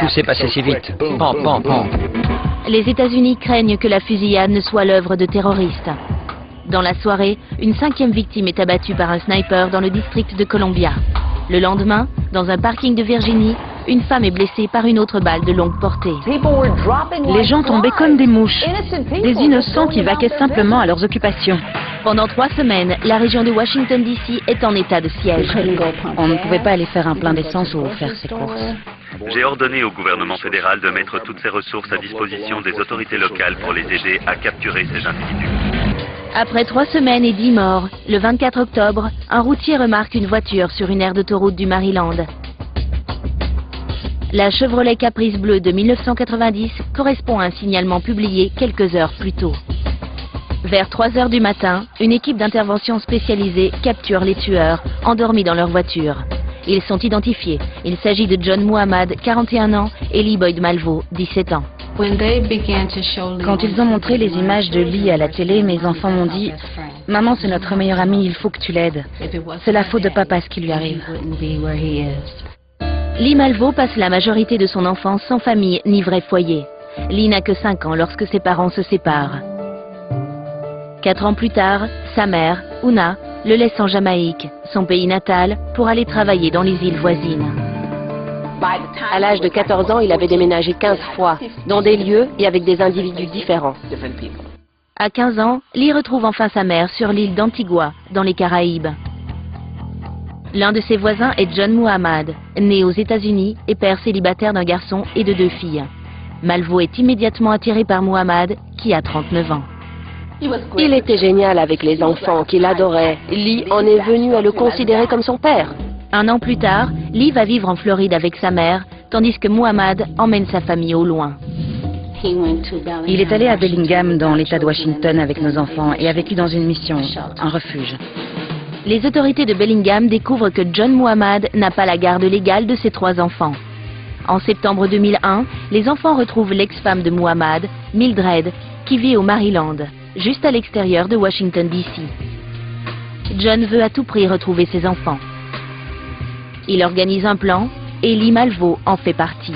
Tout s'est passé si vite. Pan, pan, pan. Les États-Unis craignent que la fusillade ne soit l'œuvre de terroristes. Dans la soirée, une 5e victime est abattue par un sniper dans le district de Columbia. Le lendemain, dans un parking de Virginie, une femme est blessée par une autre balle de longue portée. Les gens tombaient comme des mouches. Des innocents qui vaquaient simplement à leurs occupations. Pendant 3 semaines, la région de Washington, D.C. est en état de siège. On ne pouvait pas aller faire un plein d'essence ou faire ses courses. J'ai ordonné au gouvernement fédéral de mettre toutes ses ressources à disposition des autorités locales pour les aider à capturer ces individus. Après 3 semaines et 10 morts, le 24 octobre, un routier remarque une voiture sur une aire d'autoroute du Maryland. La Chevrolet Caprice bleue de 1990 correspond à un signalement publié quelques heures plus tôt. Vers 3 heures du matin, une équipe d'intervention spécialisée capture les tueurs, endormis dans leur voiture. Ils sont identifiés. Il s'agit de John Muhammad, 41 ans, et Lee Boyd Malvo, 17 ans. Quand ils ont montré les images de Lee à la télé, mes enfants m'ont dit « Maman, c'est notre meilleur ami, il faut que tu l'aides. C'est la faute de papa ce qui lui arrive. » Lee Malvo passe la majorité de son enfance sans famille ni vrai foyer. Lee n'a que 5 ans lorsque ses parents se séparent. 4 ans plus tard, sa mère, Una, le laisse en Jamaïque, son pays natal, pour aller travailler dans les îles voisines. À l'âge de 14 ans, il avait déménagé 15 fois, dans des lieux et avec des individus différents. À 15 ans, Lee retrouve enfin sa mère sur l'île d'Antigua, dans les Caraïbes. L'un de ses voisins est John Muhammad, né aux États-Unis et père célibataire d'un garçon et de 2 filles. Malvo est immédiatement attiré par Muhammad, qui a 39 ans. Il était génial avec les enfants, qu'il adorait. Lee en est venu à le considérer comme son père. 1 an plus tard, Lee va vivre en Floride avec sa mère, tandis que Muhammad emmène sa famille au loin. Il est allé à Bellingham, dans l'État de Washington, avec nos enfants et a vécu dans une mission, un refuge. Les autorités de Bellingham découvrent que John Muhammad n'a pas la garde légale de ses 3 enfants. En septembre 2001, les enfants retrouvent l'ex-femme de Muhammad, Mildred, qui vit au Maryland, juste à l'extérieur de Washington, D.C. John veut à tout prix retrouver ses enfants. Il organise un plan et Lee Malvo en fait partie.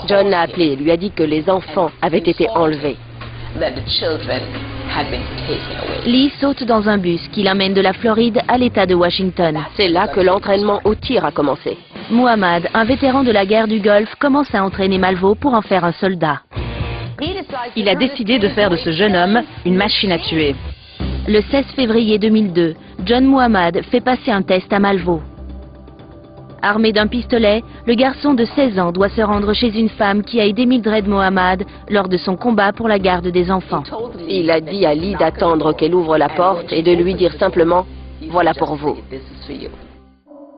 John l'a appelé et lui a dit que les enfants avaient été enlevés. Lee saute dans un bus qui l'amène de la Floride à l'État de Washington. C'est là que l'entraînement au tir a commencé. Muhammad, un vétéran de la guerre du Golfe, commence à entraîner Malvo pour en faire un soldat. Il a décidé de faire de ce jeune homme une machine à tuer. Le 16 février 2002, John Muhammad fait passer un test à Malvo. Armé d'un pistolet, le garçon de 16 ans doit se rendre chez une femme qui a aidé Mildred Muhammad lors de son combat pour la garde des enfants. Il a dit à Lee d'attendre qu'elle ouvre la porte et de lui dire simplement « Voilà pour vous ».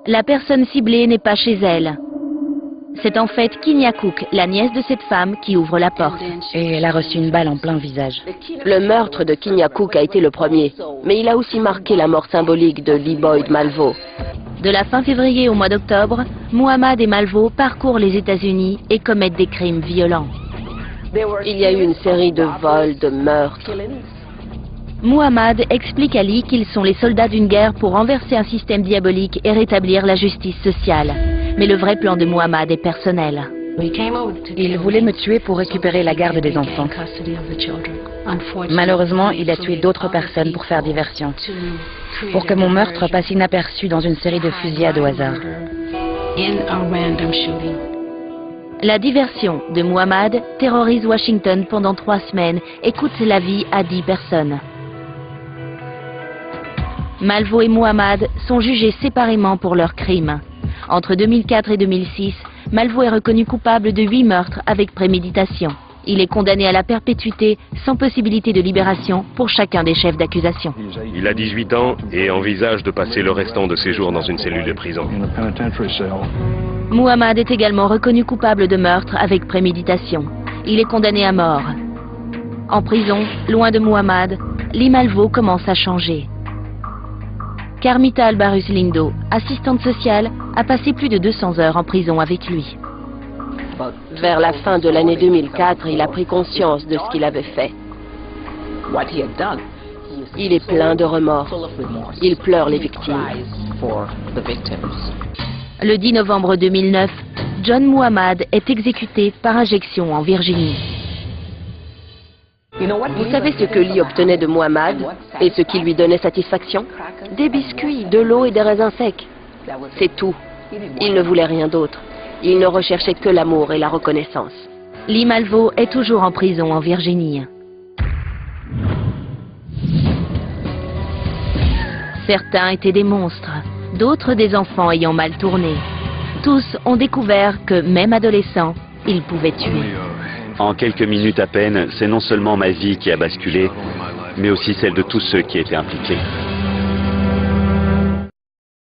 La personne ciblée n'est pas chez elle. C'est en fait Kinya Cook, la nièce de cette femme, qui ouvre la porte. Et elle a reçu une balle en plein visage. Le meurtre de Kinya Cook a été le premier, mais il a aussi marqué la mort symbolique de Lee Boyd Malvo. De la fin février au mois d'octobre, Muhammad et Malvo parcourent les États-Unis et commettent des crimes violents. Il y a eu une série de vols, de meurtres. Muhammad explique à Lee qu'ils sont les soldats d'une guerre pour renverser un système diabolique et rétablir la justice sociale. Mais le vrai plan de Muhammad est personnel. Il voulait me tuer pour récupérer la garde des enfants. Malheureusement, il a tué d'autres personnes pour faire diversion, pour que mon meurtre passe inaperçu dans une série de fusillades au hasard. La diversion de Muhammad terrorise Washington pendant 3 semaines et coûte la vie à 10 personnes. Malvo et Muhammad sont jugés séparément pour leurs crimes. Entre 2004 et 2006, Malvo est reconnu coupable de 8 meurtres avec préméditation. Il est condamné à la perpétuité sans possibilité de libération pour chacun des chefs d'accusation. Il a 18 ans et envisage de passer le restant de ses jours dans une cellule de prison. Muhammad est également reconnu coupable de meurtre avec préméditation. Il est condamné à mort. En prison, loin de Muhammad, Lee Malvo commence à changer. Carmita Albarus Lindo, assistante sociale, a passé plus de 200 heures en prison avec lui. Vers la fin de l'année 2004, il a pris conscience de ce qu'il avait fait. Il est plein de remords. Il pleure les victimes. Le 10 novembre 2009, John Muhammad est exécuté par injection en Virginie. Vous savez ce que Lee obtenait de Muhammad et ce qui lui donnait satisfaction? Des biscuits, de l'eau et des raisins secs. C'est tout. Il ne voulait rien d'autre. Il ne recherchait que l'amour et la reconnaissance. Lee Malvo est toujours en prison en Virginie. Certains étaient des monstres, d'autres des enfants ayant mal tourné. Tous ont découvert que, même adolescents, ils pouvaient tuer. En quelques minutes à peine, c'est non seulement ma vie qui a basculé, mais aussi celle de tous ceux qui étaient impliqués.